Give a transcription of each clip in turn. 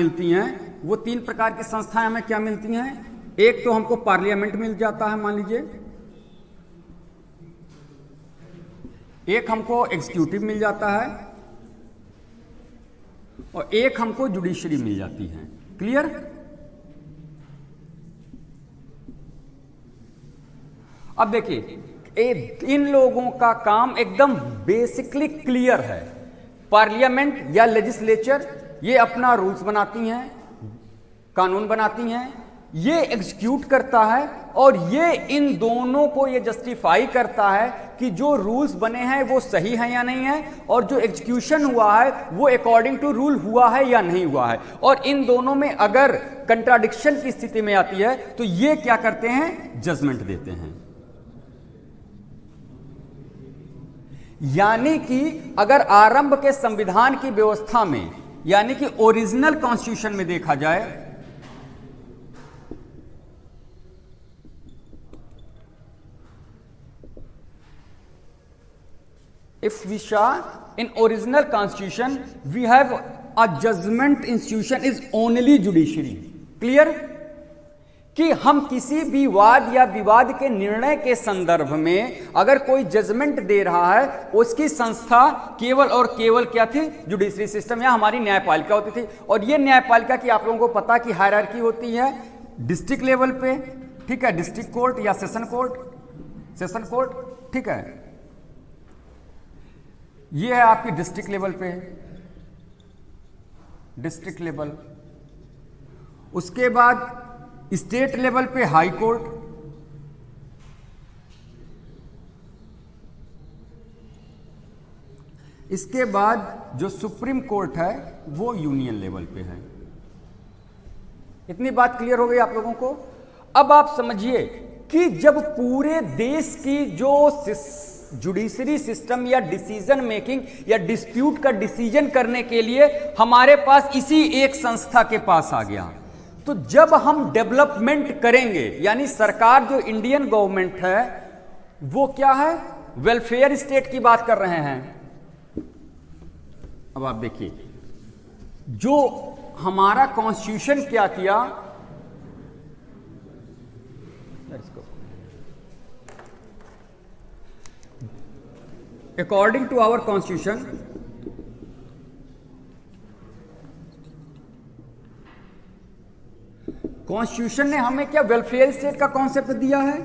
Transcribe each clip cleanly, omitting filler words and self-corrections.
मिलती हैं, वो 3 प्रकार की संस्थाएं हमें क्या मिलती हैं। एक तो हमको पार्लियामेंट मिल जाता है, मान लीजिए, एक हमको एग्जीक्यूटिव मिल जाता है, और एक हमको जुडिशरी मिल जाती है। क्लियर? अब देखिए, इन लोगों का काम एकदम बेसिकली क्लियर है। पार्लियामेंट या लेजिस्लेचर ये अपना रूल्स बनाती हैं, कानून बनाती हैं, ये एग्जीक्यूट करता है, और ये इन दोनों को ये जस्टिफाई करता है कि जो रूल्स बने हैं वो सही है या नहीं है, और जो एग्जीक्यूशन हुआ है वो अकॉर्डिंग टू रूल हुआ है या नहीं हुआ है। और इन दोनों में अगर कंट्राडिक्शन की स्थिति में आती है तो ये क्या करते हैं, जजमेंट देते हैं। यानी कि अगर आरंभ के संविधान की व्यवस्था में, यानी कि ओरिजिनल कॉन्स्टिट्यूशन में देखा जाए, if we saw in original constitution we have a judgment institution is only judiciary. Clear? कि हम किसी भी वाद या विवाद के निर्णय के संदर्भ में अगर कोई जजमेंट दे रहा है, उसकी संस्था केवल और केवल क्या थी, जुडिशरी सिस्टम या हमारी न्यायपालिका होती थी। और ये न्यायपालिका की आप लोगों को पता कि हायरार्की होती है डिस्ट्रिक्ट लेवल पे, ठीक है, डिस्ट्रिक्ट कोर्ट या सेशन कोर्ट, ठीक है, ये है आपकी डिस्ट्रिक्ट लेवल पे, डिस्ट्रिक्ट लेवल। उसके बाद स्टेट लेवल पे हाई कोर्ट, इसके बाद जो सुप्रीम कोर्ट है वो यूनियन लेवल पे है। इतनी बात क्लियर हो गई आप लोगों को? अब आप समझिए कि जब पूरे देश की जो जुडिशरी सिस्टम या डिसीजन मेकिंग या डिस्प्यूट का डिसीजन करने के लिए हमारे पास इसी एक संस्था के पास आ गया, तो जब हम डेवलपमेंट करेंगे, यानी सरकार जो इंडियन गवर्नमेंट है वो क्या है, वेलफेयर स्टेट की बात कर रहे हैं। अब आप देखिए, जो हमारा कॉन्स्टिट्यूशन क्या किया, according to our constitution, constitution ने हमें क्या वेलफेयर स्टेट का कॉन्सेप्ट दिया है।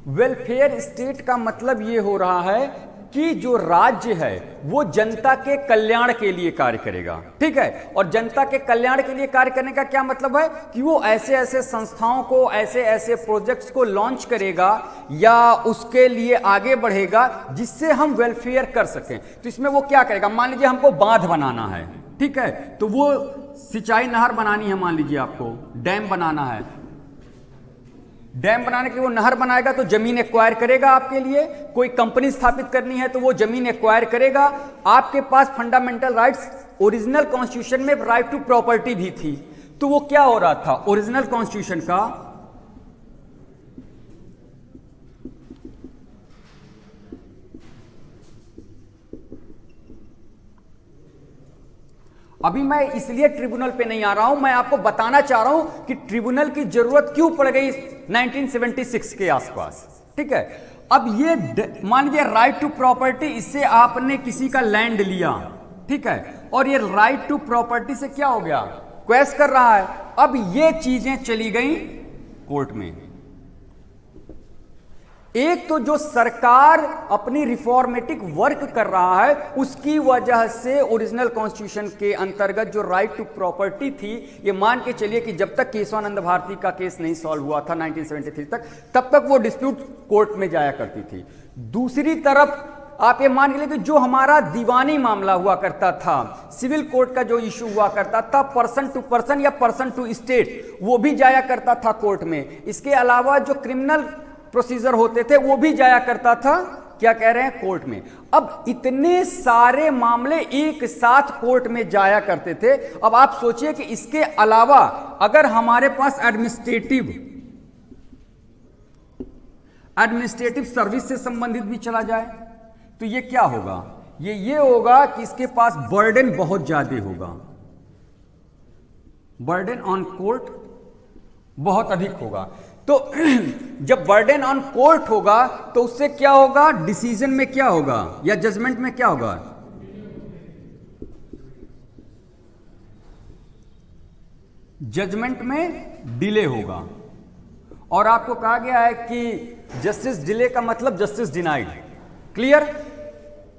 वेलफेयर स्टेट का मतलब यह हो रहा है कि जो राज्य है वो जनता के कल्याण के लिए कार्य करेगा, ठीक है। और जनता के कल्याण के लिए कार्य करने का क्या मतलब है कि वो ऐसे ऐसे संस्थाओं को, ऐसे ऐसे प्रोजेक्ट्स को लॉन्च करेगा या उसके लिए आगे बढ़ेगा जिससे हम वेलफेयर कर सकें। तो इसमें वो क्या करेगा, मान लीजिए हमको बांध बनाना है, ठीक है, तो वो सिंचाई नहर बनानी है, मान लीजिए आपको डैम बनाना है। डैम बनाने के लिए वो नहर बनाएगा तो जमीन एक्वायर करेगा आपके लिए, कोई कंपनी स्थापित करनी है तो वो जमीन एक्वायर करेगा। आपके पास फंडामेंटल राइट्स ओरिजिनल कॉन्स्टिट्यूशन में राइट टू प्रॉपर्टी भी थी, तो वो क्या हो रहा था, ओरिजिनल कॉन्स्टिट्यूशन का अभी मैं इसलिए ट्रिब्यूनल पे नहीं आ रहा हूं, मैं आपको बताना चाह रहा हूं कि ट्रिब्यूनल की जरूरत क्यों पड़ गई 1976 के आसपास, ठीक है। अब ये मान लीजिए राइट टू प्रॉपर्टी, इससे आपने किसी का लैंड लिया, ठीक है, और ये राइट टू प्रॉपर्टी से क्या हो गया, क्वेश्चन कर रहा है। अब ये चीजें चली गई कोर्ट में। एक तो जो सरकार अपनी रिफॉर्मेटिव वर्क कर रहा है उसकी वजह से ओरिजिनल कॉन्स्टिट्यूशन के अंतर्गत जो राइट टू प्रॉपर्टी थी, ये मान के चलिए कि जब तक केशवानंद भारती का केस नहीं सॉल्व हुआ था 1973 तक, तब तक वो डिस्प्यूट कोर्ट में जाया करती थी। दूसरी तरफ आप ये मान के लिए कि जो हमारा दीवानी मामला हुआ करता था, सिविल कोर्ट का जो इश्यू हुआ करता था पर्सन टू पर्सन या पर्सन टू स्टेट, वो भी जाया करता था कोर्ट में। इसके अलावा जो क्रिमिनल प्रोसीजर होते थे वो भी जाया करता था, क्या कह रहे हैं, कोर्ट में। अब इतने सारे मामले एक साथ कोर्ट में जाया करते थे। अब आप सोचिए कि इसके अलावा अगर हमारे पास एडमिनिस्ट्रेटिव सर्विस से संबंधित भी चला जाए तो ये क्या होगा, ये होगा कि इसके पास बर्डन बहुत ज्यादा होगा, बर्डन ऑन कोर्ट बहुत अधिक होगा। तो जब बर्डन ऑन कोर्ट होगा तो उससे क्या होगा, डिसीजन में क्या होगा या जजमेंट में क्या होगा, जजमेंट में डिले होगा। और आपको कहा गया है कि जस्टिस डिले का मतलब जस्टिस डिनाइड। क्लियर।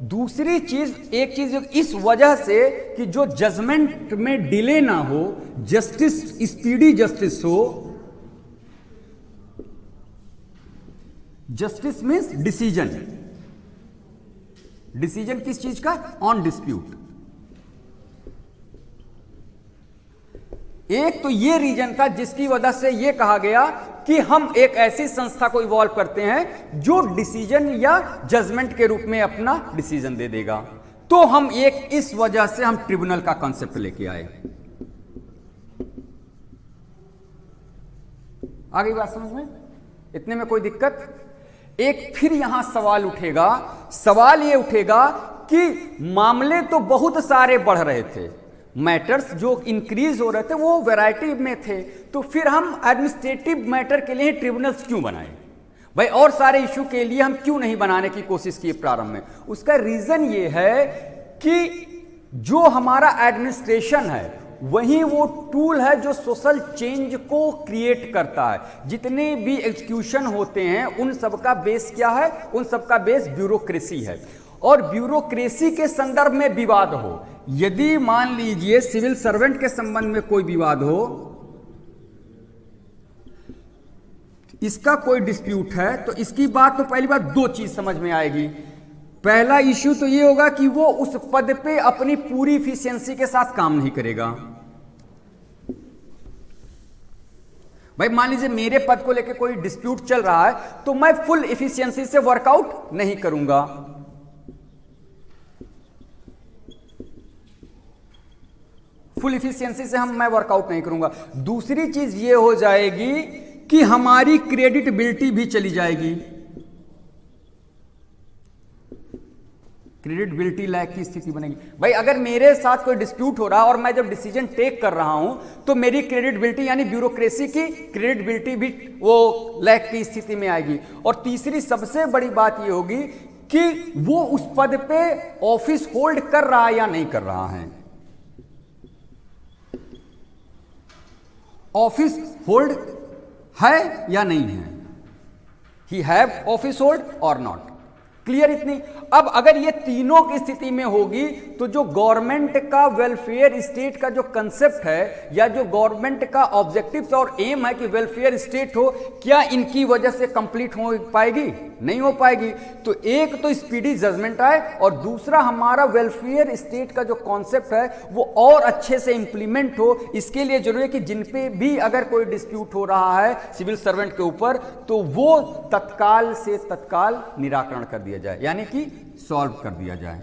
दूसरी चीज, एक चीज इस वजह से कि जो जजमेंट में डिले ना हो, जस्टिस स्पीडी जस्टिस हो। जस्टिस मीन्स डिसीजन, डिसीजन किस चीज का, ऑन डिस्प्यूट। एक तो ये रीजन था जिसकी वजह से ये कहा गया कि हम एक ऐसी संस्था को इवॉल्व करते हैं जो डिसीजन या जजमेंट के रूप में अपना डिसीजन दे देगा। तो हम एक इस वजह से हम ट्रिब्यूनल का कॉन्सेप्ट लेके आए। आगे बात समझ में, इतने में कोई दिक्कत। एक फिर यहां सवाल उठेगा, सवाल ये उठेगा कि मामले तो बहुत सारे बढ़ रहे थे, मैटर्स जो इंक्रीज हो रहे थे वो वैरायटी में थे, तो फिर हम एडमिनिस्ट्रेटिव मैटर के लिए ट्रिब्यूनल्स क्यों बनाए भाई, और सारे इशू के लिए हम क्यों नहीं बनाने की कोशिश की प्रारंभ में। उसका रीजन ये है कि जो हमारा एडमिनिस्ट्रेशन है वही वो टूल है जो सोशल चेंज को क्रिएट करता है। जितने भी एग्जीक्यूशन होते हैं उन सबका बेस क्या है, उन सबका बेस ब्यूरोक्रेसी है। और ब्यूरोक्रेसी के संदर्भ में विवाद हो, यदि मान लीजिए सिविल सर्वेंट के संबंध में कोई विवाद हो, इसका कोई डिस्प्यूट है, तो इसकी बात तो पहली बात दो चीज समझ में आएगी। पहला इश्यू तो ये होगा कि वो उस पद पे अपनी पूरी इफिशियंसी के साथ काम नहीं करेगा। भाई मान लीजिए मेरे पद को लेकर कोई डिस्प्यूट चल रहा है तो मैं फुल इफिशियंसी से वर्कआउट नहीं करूंगा। फुल इफिशियंसी से मैं वर्कआउट नहीं करूंगा। दूसरी चीज ये हो जाएगी कि हमारी क्रेडिटबिलिटी भी चली जाएगी, क्रेडिटबिलिटी लैक की स्थिति बनेगी। भाई अगर मेरे साथ कोई डिस्प्यूट हो रहा है और मैं जब डिसीजन टेक कर रहा हूं तो मेरी क्रेडिटबिलिटी यानी ब्यूरोक्रेसी की क्रेडिटबिलिटी भी वो लैक की स्थिति में आएगी। और तीसरी सबसे बड़ी बात ये होगी कि वो उस पद पे ऑफिस होल्ड कर रहा है या नहीं कर रहा है, ऑफिस होल्ड है या नहीं है, ही हैव ऑफिस होल्ड और नॉट। क्लियर इतनी। अब अगर ये तीनों की स्थिति में होगी तो जो गवर्नमेंट का वेलफेयर स्टेट का जो कंसेप्ट है या जो गवर्नमेंट का ऑब्जेक्टिव्स और एम है कि वेलफेयर स्टेट हो, क्या इनकी वजह से कंप्लीट हो पाएगी? नहीं हो पाएगी। तो एक तो स्पीडी जजमेंट आए और दूसरा हमारा वेलफेयर स्टेट का जो कॉन्सेप्ट है वो और अच्छे से इंप्लीमेंट हो। इसके लिए जरूरी है कि जिन पे भी अगर कोई डिस्प्यूट हो रहा है सिविल सर्वेंट के ऊपर तो वो तत्काल से तत्काल निराकरण कर दिया जाए, यानी कि सॉल्व कर दिया जाए।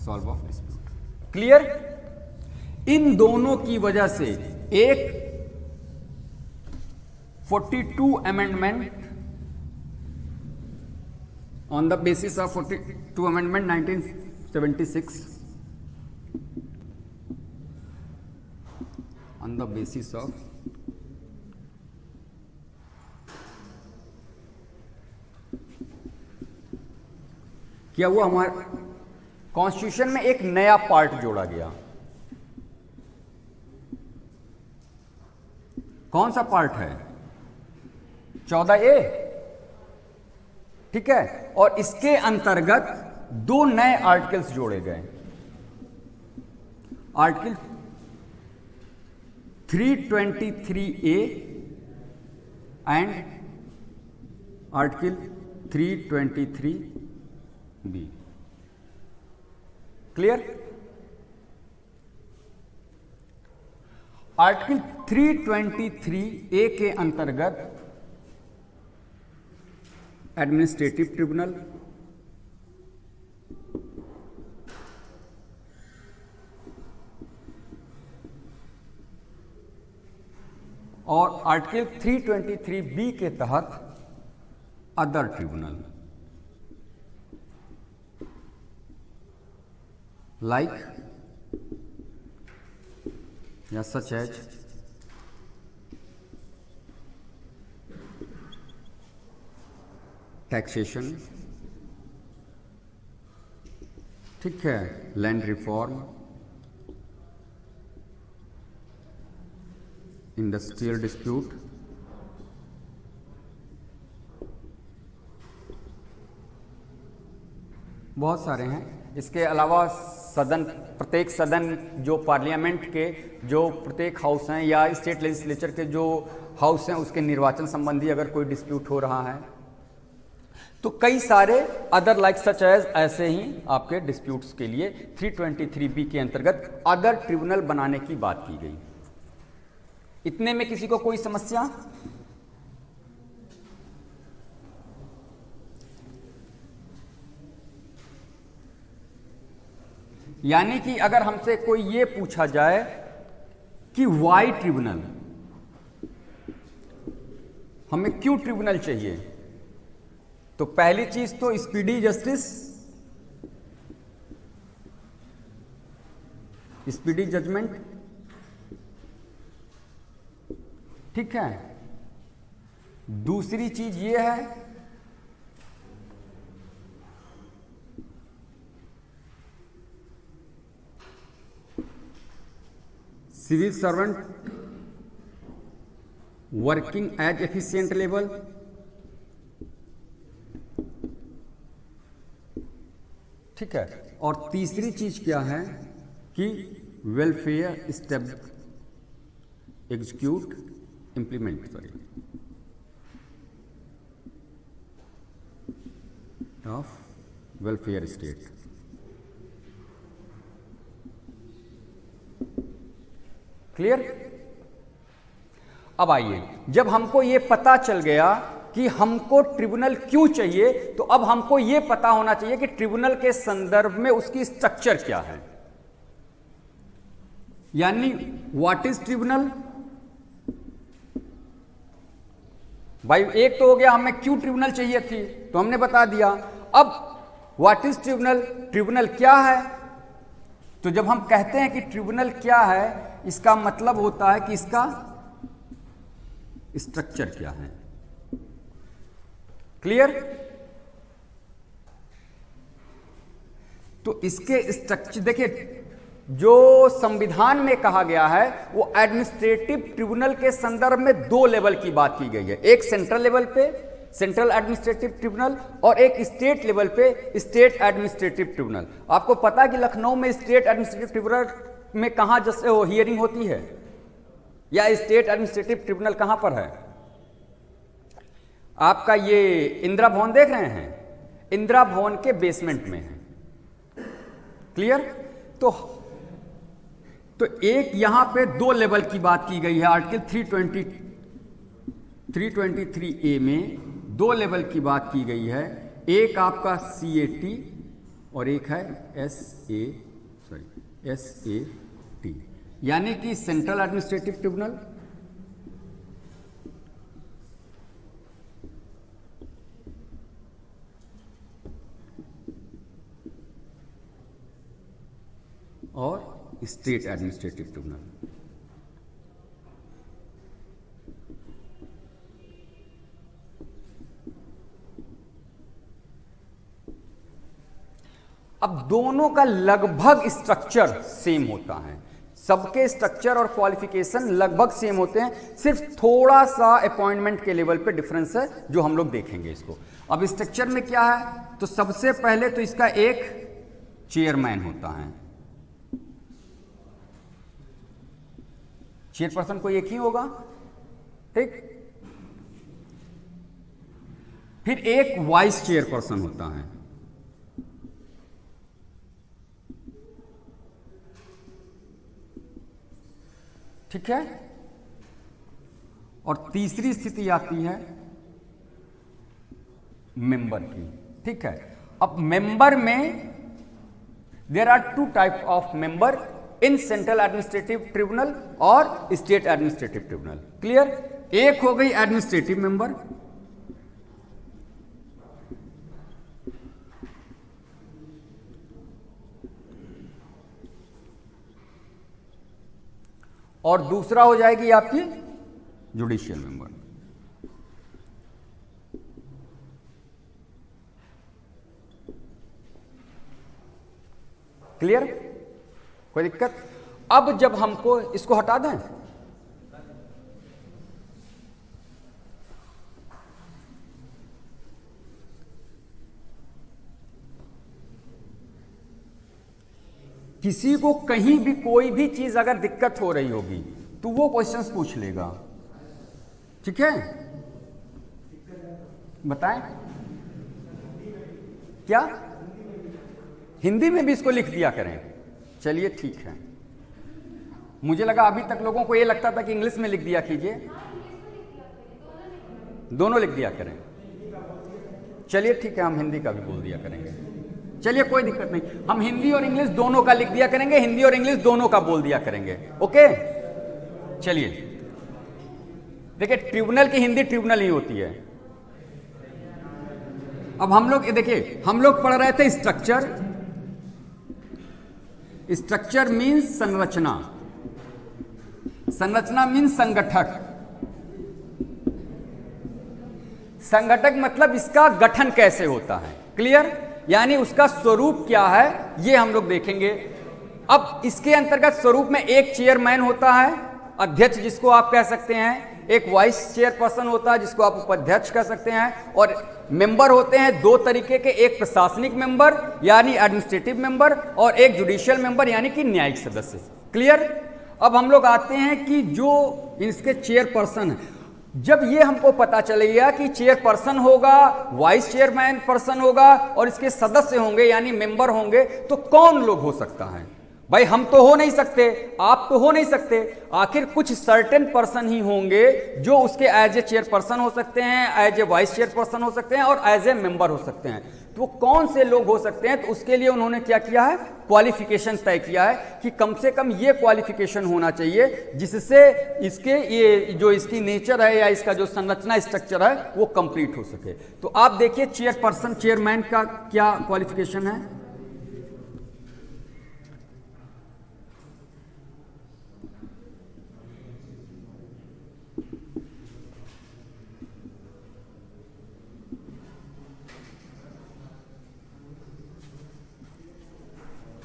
Solve of dispute. क्लियर। इन दोनों की वजह से एक 42 amendment on the basis of 42 amendment 1976 on the basis of क्या वो हमारे कॉन्स्टिट्यूशन में एक नया पार्ट जोड़ा गया। कौन सा पार्ट है? 14A। ठीक है। और इसके अंतर्गत दो नए आर्टिकल्स जोड़े गए, article 323A and article 323B। Clear. Article 323A के अंतर्गत एडमिनिस्ट्रेटिव ट्रिब्यूनल, और आर्टिकल 323B के तहत अदर ट्रिब्यूनल लाइक या सच एज टैक्सेशन, ठीक है, लैंड रिफॉर्म, इंडस्ट्रियल डिस्प्यूट, बहुत सारे हैं। इसके अलावा सदन, प्रत्येक सदन जो पार्लियामेंट के जो प्रत्येक हाउस हैं या स्टेट लेजिस्लेचर के जो हाउस हैं उसके निर्वाचन संबंधी अगर कोई डिस्प्यूट हो रहा है तो कई सारे अदर लाइक सच एज ऐसे ही आपके डिस्प्यूट्स के लिए 323B के अंतर्गत अदर ट्रिब्यूनल बनाने की बात की गई। इतने में किसी को कोई समस्या? यानी कि अगर हमसे कोई ये पूछा जाए कि वाई ट्रिब्यूनल, हमें क्यों ट्रिब्यूनल चाहिए, तो पहली चीज तो स्पीडी जस्टिस, स्पीडी जजमेंट, ठीक है। दूसरी चीज ये है civil servant working at efficient level, ठीक है। और तीसरी चीज क्या है कि welfare execute implement of welfare state. Clear? अब आइए, जब हमको यह पता चल गया कि हमको ट्रिब्यूनल क्यों चाहिए, तो अब हमको यह पता होना चाहिए कि ट्रिब्यूनल के संदर्भ में उसकी स्ट्रक्चर क्या है। यानी व्हाट इज ट्रिब्यूनल? भाई एक तो हो गया हमें क्यों ट्रिब्यूनल चाहिए थी, तो हमने बता दिया। अब व्हाट इज ट्रिब्यूनल, ट्रिब्यूनल क्या है? तो जब हम कहते हैं कि ट्रिब्यूनल क्या है, इसका मतलब होता है कि इसका स्ट्रक्चर क्या है। क्लियर? तो इसके स्ट्रक्चर देखिए, जो संविधान में कहा गया है वो एडमिनिस्ट्रेटिव ट्रिब्यूनल के संदर्भ में दो लेवल की बात की गई है। एक सेंट्रल लेवल पे सेंट्रल एडमिनिस्ट्रेटिव ट्रिब्यूनल और एक स्टेट लेवल पे स्टेट एडमिनिस्ट्रेटिव ट्रिब्यूनल। आपको पता है कि लखनऊ में स्टेट एडमिनिस्ट्रेटिव ट्रिब्यूनल में कहां जैसे वो हियरिंग होती है, या स्टेट एडमिनिस्ट्रेटिव ट्रिब्यूनल कहां पर है? आपका ये इंदिरा भवन देख रहे हैं, इंदिरा भवन के बेसमेंट में है। क्लियर? तो एक यहां पे दो लेवल की बात की गई है। आर्टिकल 323A में दो लेवल की बात की गई है। एक आपका CAT और एक है SAT, यानी कि सेंट्रल एडमिनिस्ट्रेटिव ट्रिब्यूनल। और स्टेट एडमिनिस्ट्रेटिव ट्रिब्यूनल। अब दोनों का लगभग स्ट्रक्चर सेम होता है, सबके स्ट्रक्चर और क्वालिफिकेशन लगभग सेम होते हैं, सिर्फ थोड़ा सा अपॉइंटमेंट के लेवल पे डिफरेंस है जो हम लोग देखेंगे इसको। अब स्ट्रक्चर में क्या है, तो सबसे पहले तो इसका एक चेयरमैन होता है। चेयरपर्सन कोई एक ही होगा, ठीक। फिर एक वाइस चेयरपर्सन होता है, ठीक है। और तीसरी स्थिति आती है मेंबर की, ठीक है। अब मेंबर में there are two type of member in central administrative tribunal और स्टेट एडमिनिस्ट्रेटिव ट्रिब्यूनल। क्लियर? एक हो गई एडमिनिस्ट्रेटिव मेंबर, और दूसरा हो जाएगी आपकी जुडिशियल मेंबर। क्लियर? कोई दिक्कत? अब जब हमको इसको हटा दें, किसी को कहीं भी कोई भी चीज अगर दिक्कत हो रही होगी तो वो क्वेश्चंस पूछ लेगा, ठीक है? बताएं क्या? हिंदी में भी इसको लिख दिया करें। चलिए ठीक है, मुझे लगा अभी तक लोगों को ये लगता था कि इंग्लिश में लिख दिया कीजिए। दोनों लिख दिया करें। चलिए ठीक है, हम हिंदी का भी बोल दिया करेंगे। चलिए कोई दिक्कत नहीं, हम हिंदी और इंग्लिश दोनों का लिख दिया करेंगे, हिंदी और इंग्लिश दोनों का बोल दिया करेंगे। ओके, चलिए देखिए, ट्रिब्यूनल की हिंदी ट्रिब्यूनल ही होती है। अब हम लोग देखिए, हम लोग पढ़ रहे थे स्ट्रक्चर। स्ट्रक्चर मीन्स संरचना, संरचना मीन्स संगठक, संगठक मतलब इसका गठन कैसे होता है। क्लियर? यानी उसका स्वरूप क्या है ये हम लोग देखेंगे। अब इसके अंतर्गत स्वरूप में एक चेयरमैन होता है, अध्यक्ष जिसको आप कह सकते हैं, एक वाइस चेयरपर्सन होता है जिसको आप उपाध्यक्ष कह सकते हैं, और मेंबर होते हैं दो तरीके के, एक प्रशासनिक मेंबर यानी एडमिनिस्ट्रेटिव मेंबर और एक जुडिशियल मेंबर यानी कि न्यायिक सदस्य। क्लियर? अब हम लोग आते हैं कि जो इसके चेयरपर्सन है, जब ये हमको पता चलेगा कि चेयरपर्सन होगा, वाइस चेयरमैन पर्सन होगा और इसके सदस्य होंगे यानी मेंबर होंगे, तो कौन लोग हो सकता है? भाई हम तो हो नहीं सकते, आप तो हो नहीं सकते, आखिर कुछ सर्टेन पर्सन ही होंगे जो उसके एज ए चेयरपर्सन हो सकते हैं, एज ए वाइस चेयरपर्सन हो सकते हैं और एज ए मेंबर हो सकते हैं। तो कौन से लोग हो सकते हैं? तो उसके लिए उन्होंने क्या किया है, क्वालिफिकेशन तय किया है कि कम से कम ये क्वालिफिकेशन होना चाहिए जिससे इसके ये जो इसकी नेचर है या इसका जो संरचना स्ट्रक्चर है वो कंप्लीट हो सके। तो आप देखिए चेयरपर्सन चेयरमैन का क्या क्वालिफिकेशन है।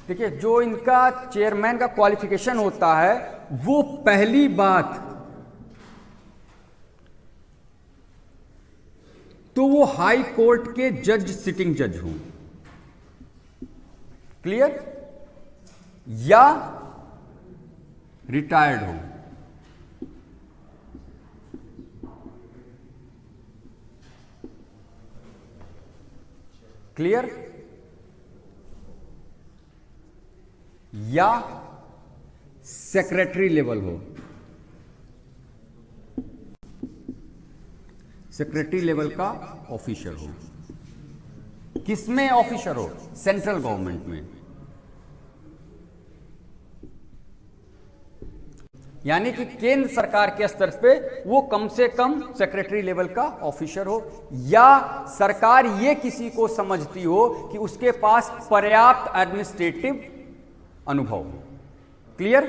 देखिए, जो इनका चेयरमैन का क्वालिफिकेशन होता है वो पहली बात तो वो हाई कोर्ट के जज, सिटिंग जज हों। क्लियर? या रिटायर्ड हो। क्लियर? या सेक्रेटरी लेवल हो, सेक्रेटरी लेवल का ऑफिसर हो। किसमें ऑफिसर हो? सेंट्रल गवर्नमेंट में, यानी कि केंद्र सरकार के स्तर पे वो कम से कम सेक्रेटरी लेवल का ऑफिसर हो, या सरकार ये किसी को समझती हो कि उसके पास पर्याप्त एडमिनिस्ट्रेटिव अनुभव। क्लियर?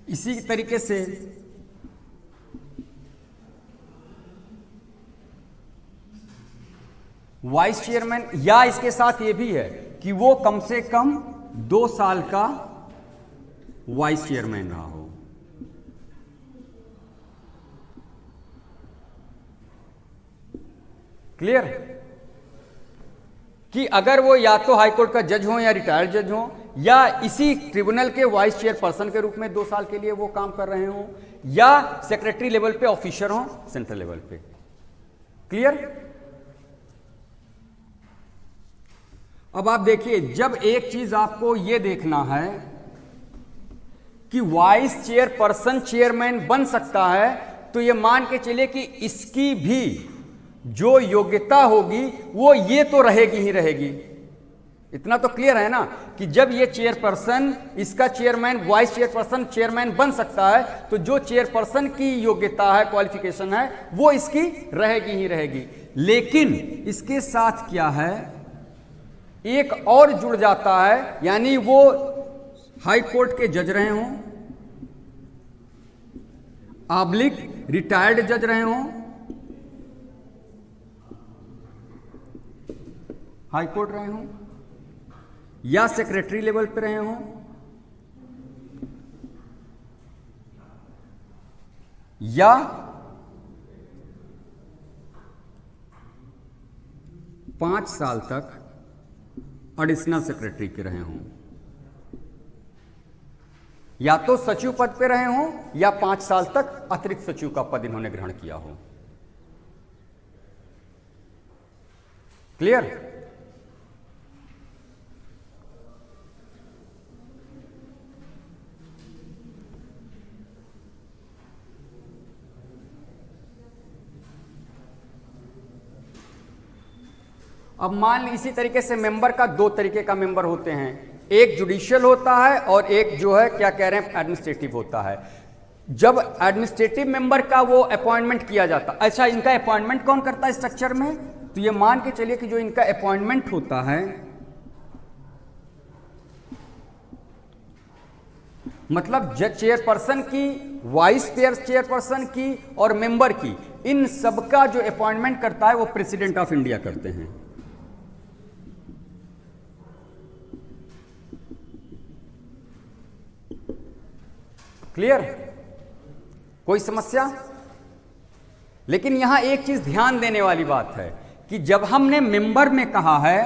इसी तरीके से वाइस चेयरमैन, या इसके साथ ये भी है कि वो कम से कम 2 साल का वाइस चेयरमैन रहा हो। क्लियर? कि अगर वो या तो हाईकोर्ट का जज हो या रिटायर्ड जज हो, या इसी ट्रिब्यूनल के वाइस चेयरपर्सन के रूप में 2 साल के लिए वो काम कर रहे हो, या सेक्रेटरी लेवल पे ऑफिसर हो सेंट्रल लेवल पे। क्लियर? अब आप देखिए, जब एक चीज आपको यह देखना है कि वाइस चेयरपर्सन चेयरमैन बन सकता है, तो यह मान के चलिए कि इसकी भी जो योग्यता होगी वो ये तो रहेगी ही रहेगी। इतना तो क्लियर है ना कि जब ये चेयरपर्सन, इसका चेयरमैन, वाइस चेयरपर्सन चेयरमैन बन सकता है, तो जो चेयरपर्सन की योग्यता है, क्वालिफिकेशन है, वो इसकी रहेगी ही रहेगी। लेकिन इसके साथ क्या है, एक और जुड़ जाता है, यानी वो हाई कोर्ट के जज रहे हों, ऑब्लिक रिटायर्ड जज रहे हों, हाई कोर्ट रहे हों, या सेक्रेटरी लेवल पे रहे हों, या पांच साल तक एडिशनल सेक्रेटरी के रहे हों, या तो सचिव पद पे रहे हों, या 5 साल तक अतिरिक्त सचिव का पद इन्होंने ग्रहण किया हो। क्लियर? अब मान ली इसी तरीके से मेंबर का 2 तरीके का मेंबर होते हैं, एक जुडिशियल होता है और एक जो है क्या कह रहे हैं एडमिनिस्ट्रेटिव होता है। जब एडमिनिस्ट्रेटिव मेंबर का वो अपॉइंटमेंट किया जाता, अच्छा इनका अपॉइंटमेंट कौन करता है स्ट्रक्चर में, तो ये मान के चलिए कि जो इनका अपॉइंटमेंट होता है, मतलब चेयरपर्सन की, वाइस चेयरपर्सन की और मेंबर की, इन सबका जो अपॉइंटमेंट करता है वो प्रेसिडेंट ऑफ इंडिया करते हैं। क्लियर? कोई समस्या? लेकिन यहां एक चीज ध्यान देने वाली बात है कि जब हमने मेंबर में कहा है,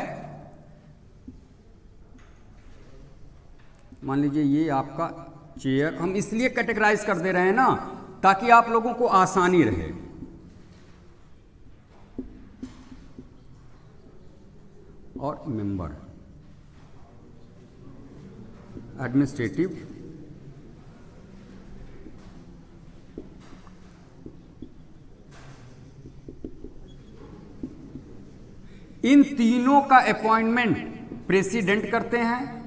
मान लीजिए ये आपका चेयर, हम इसलिए कैटेगराइज कर दे रहे हैं ना ताकि आप लोगों को आसानी रहे। और मेंबर एडमिनिस्ट्रेटिव, इन तीनों का अपॉइंटमेंट प्रेसिडेंट करते हैं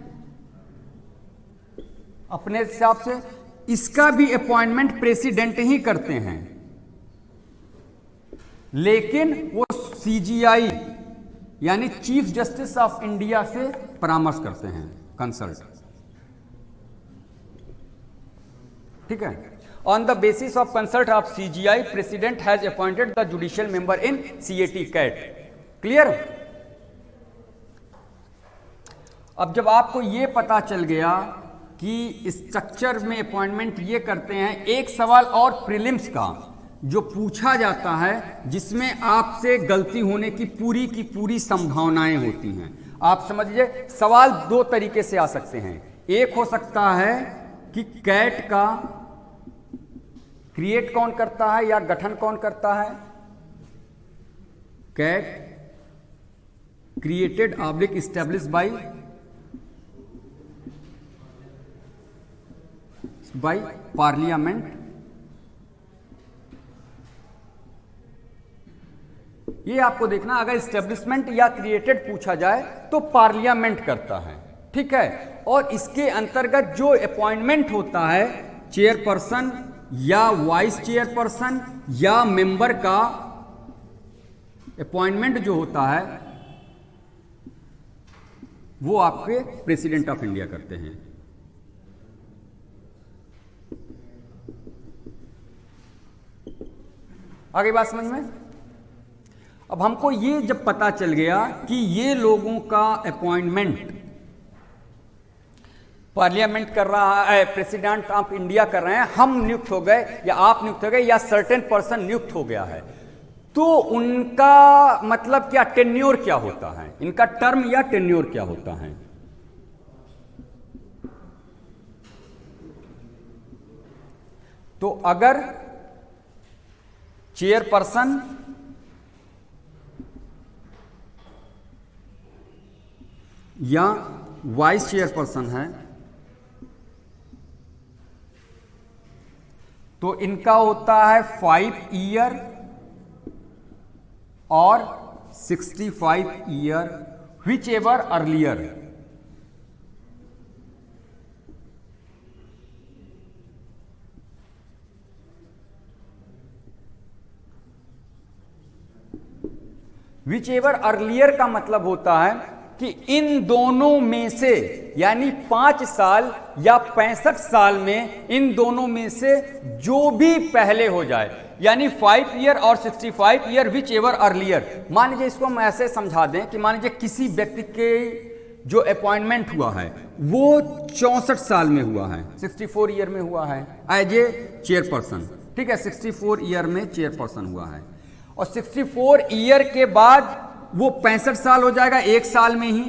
अपने हिसाब से, इसका भी अपॉइंटमेंट प्रेसिडेंट ही करते हैं, लेकिन वो सीजीआई यानी चीफ जस्टिस ऑफ इंडिया से परामर्श करते हैं, कंसल्ट। ठीक है? On the basis of consult of CGI, president has appointed the judicial member in CAT CAT. Clear? अब जब आपको यह पता चल गया कि स्ट्रक्चर में अपॉइंटमेंट ये करते हैं, एक सवाल और प्रीलिम्स का जो पूछा जाता है, जिसमें आपसे गलती होने की पूरी संभावनाएं होती हैं। आप समझिए, सवाल 2 तरीके से आ सकते हैं। एक हो सकता है कि कैट का क्रिएट कौन करता है या गठन कौन करता है, cat created / established by parliament। ये आपको देखना, अगर एस्टेब्लिशमेंट या क्रिएटेड पूछा जाए तो पार्लियामेंट करता है। ठीक है? और इसके अंतर्गत जो अपॉइंटमेंट होता है चेयरपर्सन या वाइस चेयरपर्सन या मेंबर का अपॉइंटमेंट जो होता है वो आपके प्रेसिडेंट ऑफ इंडिया करते हैं। आगे बात समझ में? अब हमको ये जब पता चल गया कि ये लोगों का अपॉइंटमेंट पार्लियामेंट कर रहा है, प्रेसिडेंट ऑफ इंडिया कर रहे हैं, हम नियुक्त हो गए या आप नियुक्त हो गए या सर्टेन पर्सन नियुक्त हो गया है, तो उनका मतलब क्या, टेन्योर क्या होता है, इनका टर्म या टेन्योर क्या होता है। तो अगर चेयरपर्सन या वाइस चेयरपर्सन है तो इनका होता है 5 ईयर और 65 year which ever earlier, which ever earlier का मतलब होता है कि इन दोनों में से, यानी 5 साल या 65 साल में इन दोनों में से जो भी पहले हो जाए, यानी 5 ईयर और 65 ईयर विच एवर अर्लियर। मान लीजिए इसको हम ऐसे समझा दें कि मान लीजिए किसी व्यक्ति के जो अपॉइंटमेंट हुआ है वो 64 साल में हुआ है, 64 ईयर में हुआ है एज ए चेयरपर्सन, ठीक है, 64 ईयर में चेयरपर्सन हुआ है, और 64 ईयर के बाद वो 65 साल हो जाएगा 1 साल में ही,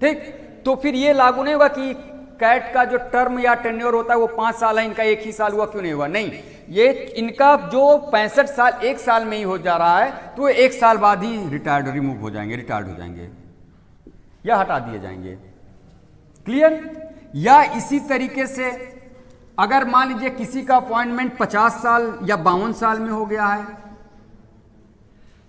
ठीक। तो फिर ये लागू नहीं होगा कि कैट का जो टर्म या टेन्योर होता है वो 5 साल है, इनका 1 ही साल हुआ, क्यों नहीं हुआ, नहीं, ये इनका जो 65 साल 1 साल में ही हो जा रहा है, तो 1 साल बाद ही रिमूव हो जाएंगे, रिटायर्ड हो जाएंगे या हटा दिए जाएंगे। क्लियर? या इसी तरीके से अगर मान लीजिए किसी का अपॉइंटमेंट 50 साल या 52 साल में हो गया है,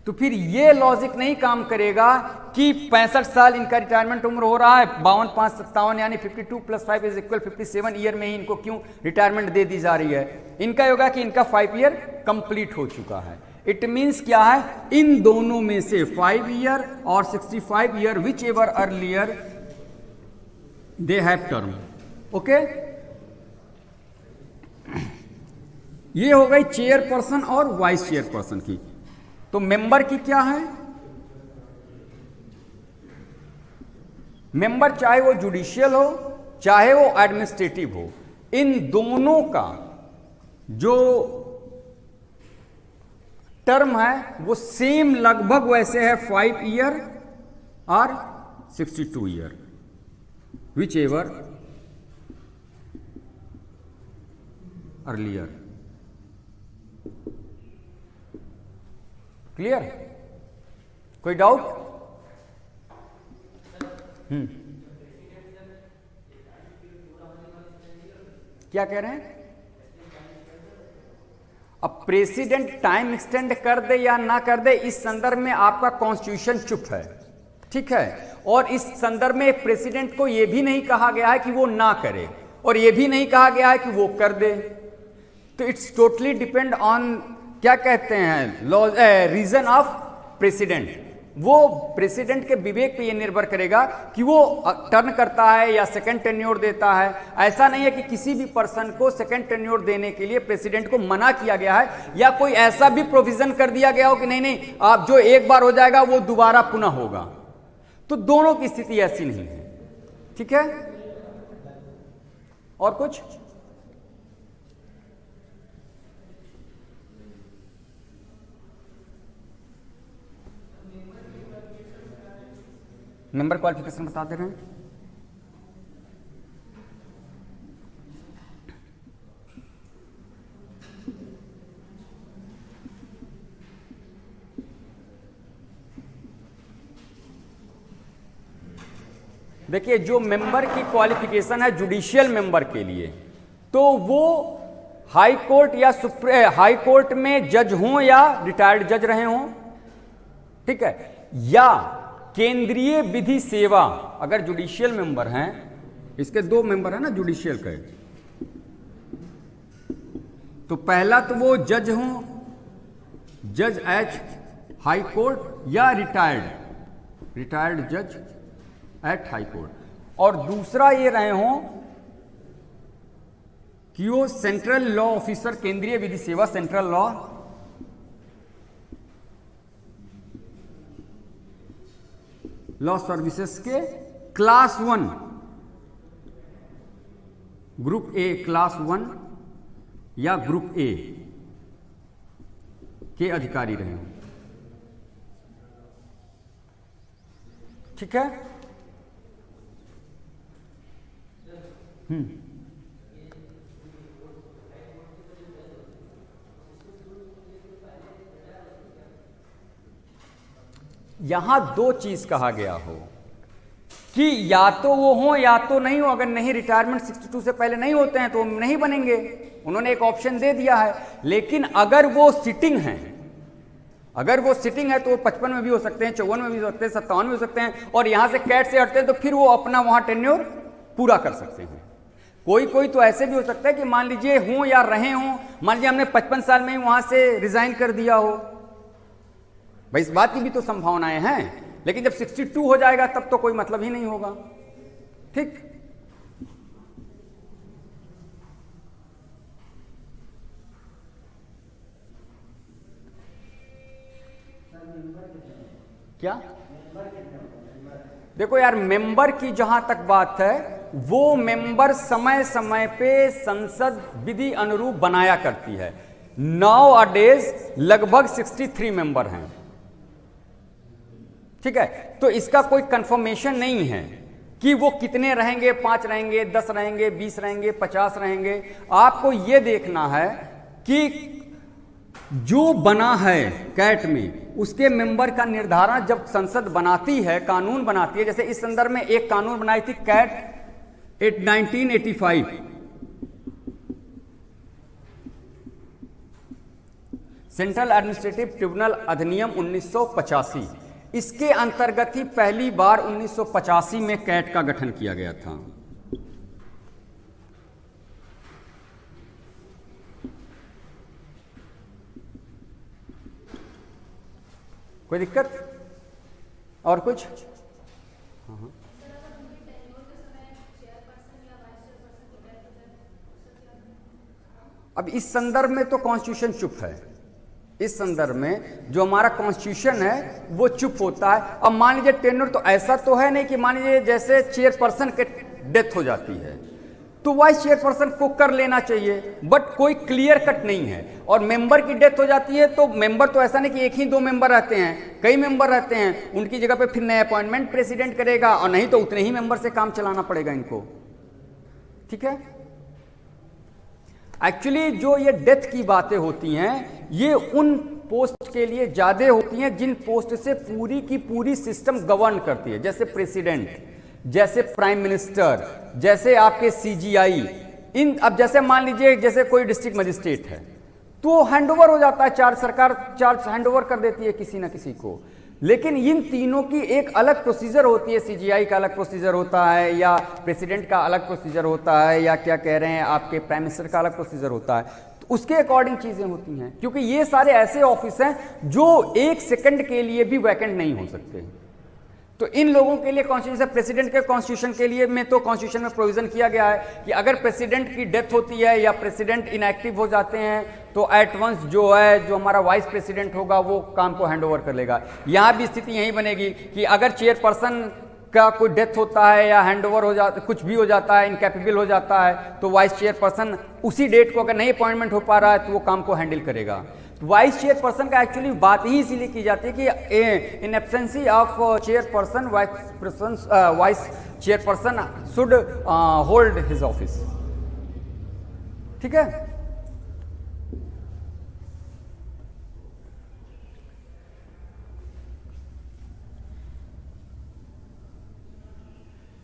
तो फिर ये लॉजिक नहीं काम करेगा कि 65 साल इनका रिटायरमेंट उम्र हो रहा है, 52 5 57 यानी 52 + 5 = 57 ईयर में ही इनको क्यों रिटायरमेंट दे दी जा रही है। इनका होगा कि इनका 5 ईयर कंप्लीट हो चुका है। इट मींस क्या है, इन दोनों में से 5 ईयर और 65 year which ever earlier they have term. Okay, ये हो गई चेयरपर्सन और वाइस चेयरपर्सन की। तो मेंबर की क्या है, मेंबर चाहे वो जुडिशियल हो चाहे वो एडमिनिस्ट्रेटिव हो, इन दोनों का जो टर्म है वो सेम लगभग वैसे है, 5 ईयर और 62 year which ever earlier. Clear? कोई डाउट? क्या कह रहे हैं? अब प्रेसिडेंट टाइम एक्सटेंड कर दे या ना कर दे, इस संदर्भ में आपका कॉन्स्टिट्यूशन चुप है, ठीक है। और इस संदर्भ में प्रेसिडेंट को यह भी नहीं कहा गया है कि वो ना करे, और यह भी नहीं कहा गया है कि वो कर दे। तो इट्स टोटली डिपेंड ऑन, क्या कहते हैं, लॉ, रीजन ऑफ प्रेसिडेंट। वो प्रेसिडेंट के विवेक पे ये निर्भर करेगा कि वो टर्न करता है या सेकंड टेन्योर देता है। ऐसा नहीं है कि किसी भी पर्सन को सेकंड टेन्योर देने के लिए प्रेसिडेंट को मना किया गया है, या कोई ऐसा भी प्रोविजन कर दिया गया हो कि नहीं नहीं आप जो एक बार हो जाएगा वो दोबारा पुनः होगा। तो दोनों की स्थिति ऐसी नहीं है, ठीक है। और कुछ? मेंबर क्वालिफिकेशन बता दे रहे हैं। देखिए, जो मेंबर की क्वालिफिकेशन है जुडिशियल मेंबर के लिए, तो वो हाई कोर्ट या हाई कोर्ट में जज हों या रिटायर्ड जज रहे हों, ठीक है, या केंद्रीय विधि सेवा, अगर जुडिशियल मेंबर हैं, इसके 2 मेंबर है ना जुडिशियल के, तो पहला तो वो जज हों, जज एट हाई कोर्ट या रिटायर्ड जज एट हाई कोर्ट, और दूसरा ये रहे हों कि वो सेंट्रल लॉ ऑफिसर, केंद्रीय विधि सेवा सेंट्रल लॉ सर्विसेज के क्लास 1, ग्रुप ए, क्लास 1 या ग्रुप ए के अधिकारी रहे हों, ठीक है। यहां 2 चीज कहा गया हो कि या तो वो हो या तो नहीं हो। अगर नहीं, रिटायरमेंट 62 से पहले नहीं होते हैं तो नहीं बनेंगे, उन्होंने एक ऑप्शन दे दिया है। लेकिन अगर वो सिटिंग हैं, अगर वो सिटिंग है तो वो 55 में भी हो सकते हैं, 54 में भी हो सकते हैं, 57 में हो सकते हैं, और यहां से कैट से हटते हैं तो फिर वो अपना वहां टेन्योर पूरा कर सकते हैं। कोई कोई तो ऐसे भी हो सकता है कि मान लीजिए हों या रहे हों, मान लीजिए हमने 55 साल में ही वहां से रिजाइन कर दिया हो, भाई इस बात की भी तो संभावनाएं हैं। लेकिन जब 62 हो जाएगा तब तो कोई मतलब ही नहीं होगा। ठीक, क्या देखो यार, मेंबर की जहां तक बात है, वो मेंबर समय समय पे संसद विधि अनुरूप बनाया करती है। नाउ अ डेज लगभग 63 मेंबर हैं। ठीक है, तो इसका कोई कंफर्मेशन नहीं है कि वो कितने रहेंगे, 5 रहेंगे, 10 रहेंगे, 20 रहेंगे, 50 रहेंगे। आपको यह देखना है कि जो बना है कैट में उसके मेंबर का निर्धारण जब संसद बनाती है, कानून बनाती है, जैसे इस संदर्भ में एक कानून बनाई थी कैट 1985, सेंट्रल एडमिनिस्ट्रेटिव ट्रिब्यूनल अधिनियम 1985। इसके अंतर्गत ही पहली बार 1985 में कैट का गठन किया गया था। कोई दिक्कत और कुछ? अब इस संदर्भ में तो कॉन्स्टिट्यूशन चुप है। इस संदर्भ में जो हमारा कॉन्स्टिट्यूशन है वो चुप होता है। अब मान लीजिए टेन्योर, तो ऐसा तो है नहीं कि मान लीजिए जैसे चेयरपर्सन के डेथ हो जाती है तो वाइस चेयरपर्सन को कर लेना चाहिए, बट कोई क्लियर कट नहीं है। और मेंबर की डेथ हो जाती है तो मेंबर तो ऐसा नहीं कि एक ही 2 मेंबर रहते हैं, कई मेंबर रहते हैं, उनकी जगह पे फिर नया अपॉइंटमेंट प्रेसिडेंट करेगा, और नहीं तो उतने ही मेंबर से काम चलाना पड़ेगा इनको। ठीक है, एक्चुअली जो ये डेथ की बातें होती हैं ये उन पोस्ट के लिए ज्यादा होती हैं जिन पोस्ट से पूरी की पूरी सिस्टम गवर्न करती है, जैसे प्रेसिडेंट, जैसे प्राइम मिनिस्टर, जैसे आपके सीजीआई। इन अब जैसे मान लीजिए जैसे कोई डिस्ट्रिक्ट मजिस्ट्रेट है तो हैंडओवर हो जाता है, चार्ज सरकार चार्ज हैंडओवर कर देती है किसी ना किसी को। लेकिन इन तीनों की एक अलग प्रोसीजर होती है, सीजीआई का अलग प्रोसीजर होता है, या प्रेसिडेंट का अलग प्रोसीजर होता है, या क्या कह रहे हैं आपके प्राइम मिनिस्टर का अलग प्रोसीजर होता है। तो उसके अकॉर्डिंग चीजें होती हैं, क्योंकि ये सारे ऐसे ऑफिस हैं जो 1 सेकंड के लिए भी वैकेंट नहीं हो सकते। तो इन लोगों के लिए कॉन्स्टिट्यूशन, प्रेसिडेंट के कॉन्स्टिट्यूशन के लिए में तो कॉन्स्टिट्यूशन में प्रोविजन किया गया है कि अगर प्रेसिडेंट की डेथ होती है या प्रेसिडेंट इनएक्टिव हो जाते हैं तो एट वंस जो है जो हमारा वाइस प्रेसिडेंट होगा वो काम को हैंडओवर कर लेगा। यहां भी स्थिति यही बनेगी कि अगर चेयरपर्सन का कोई डेथ होता है या हैंडओवर हो जाता, कुछ भी हो जाता है, इनकैपेबल हो जाता है, तो वाइस चेयरपर्सन उसी डेट को अगर नहीं अपॉइंटमेंट हो पा रहा है तो वो काम को हैंडल करेगा। वाइस चेयरपर्सन का एक्चुअली बात ही इसीलिए की जाती है कि in absence of chairperson vice chairperson should hold his office. ठीक है,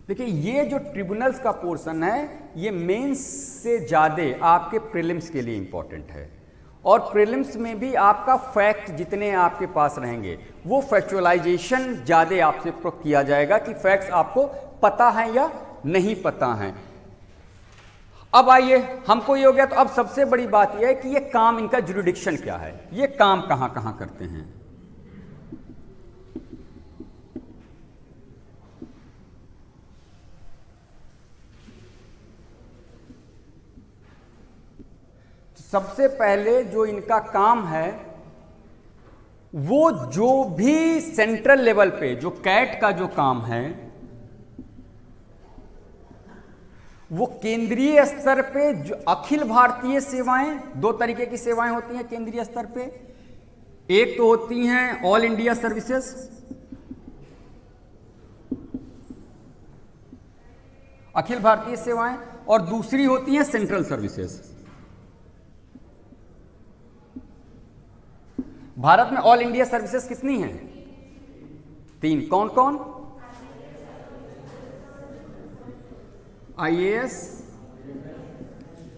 देखिए ये जो ट्रिब्यूनल्स का पोर्शन है ये मेंस से ज्यादा आपके प्रीलिम्स के लिए इंपॉर्टेंट है, और प्रीलिम्स में भी आपका फैक्ट जितने आपके पास रहेंगे वो फैक्चुअलाइजेशन ज़्यादा आपसे किया जाएगा कि फैक्ट्स आपको पता है या नहीं पता है। अब आइए, हमको ये हो गया, तो अब सबसे बड़ी बात यह है कि ये काम, इनका जुरिडिक्शन क्या है, ये काम कहाँ कहाँ करते हैं। सबसे पहले जो इनका काम है वो जो भी सेंट्रल लेवल पे जो कैट का जो काम है वो केंद्रीय स्तर पे जो अखिल भारतीय सेवाएं, 2 तरीके की सेवाएं होती हैं केंद्रीय स्तर पे। एक तो होती हैं all India services, Akhil Bharatiya सेवाएं, और दूसरी होती हैं सेंट्रल सर्विसेज। भारत में ऑल इंडिया सर्विसेज कितनी हैं? 3। कौन कौन? IAS,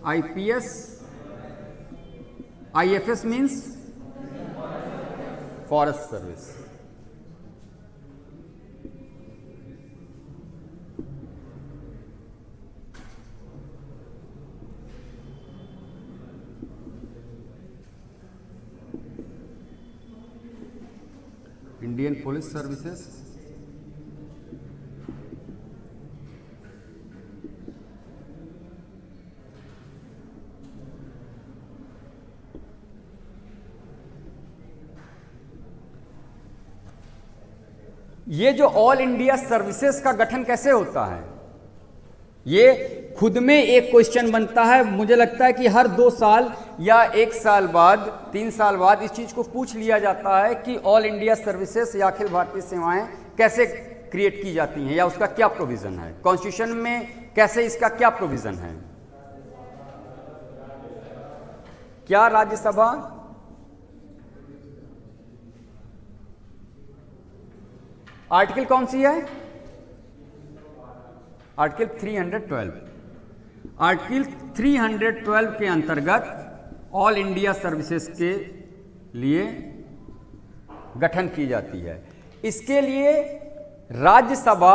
IPS, IFS means forest service. Indian police services, ये जो ऑल इंडिया सर्विसेज का गठन कैसे होता है, ये खुद में एक क्वेश्चन बनता है। मुझे लगता है कि हर 2 साल या 1 साल बाद, 3 साल बाद इस चीज को पूछ लिया जाता है कि ऑल इंडिया सर्विसेज या अखिल भारतीय सेवाएं कैसे क्रिएट की जाती हैं या उसका क्या प्रोविजन है, कॉन्स्टिट्यूशन में कैसे इसका क्या प्रोविजन है। क्या राज्यसभा आर्टिकल कौन सी है? आर्टिकल 312। आर्टिकल 312 के अंतर्गत ऑल इंडिया सर्विसेज के लिए गठन की जाती है। इसके लिए राज्यसभा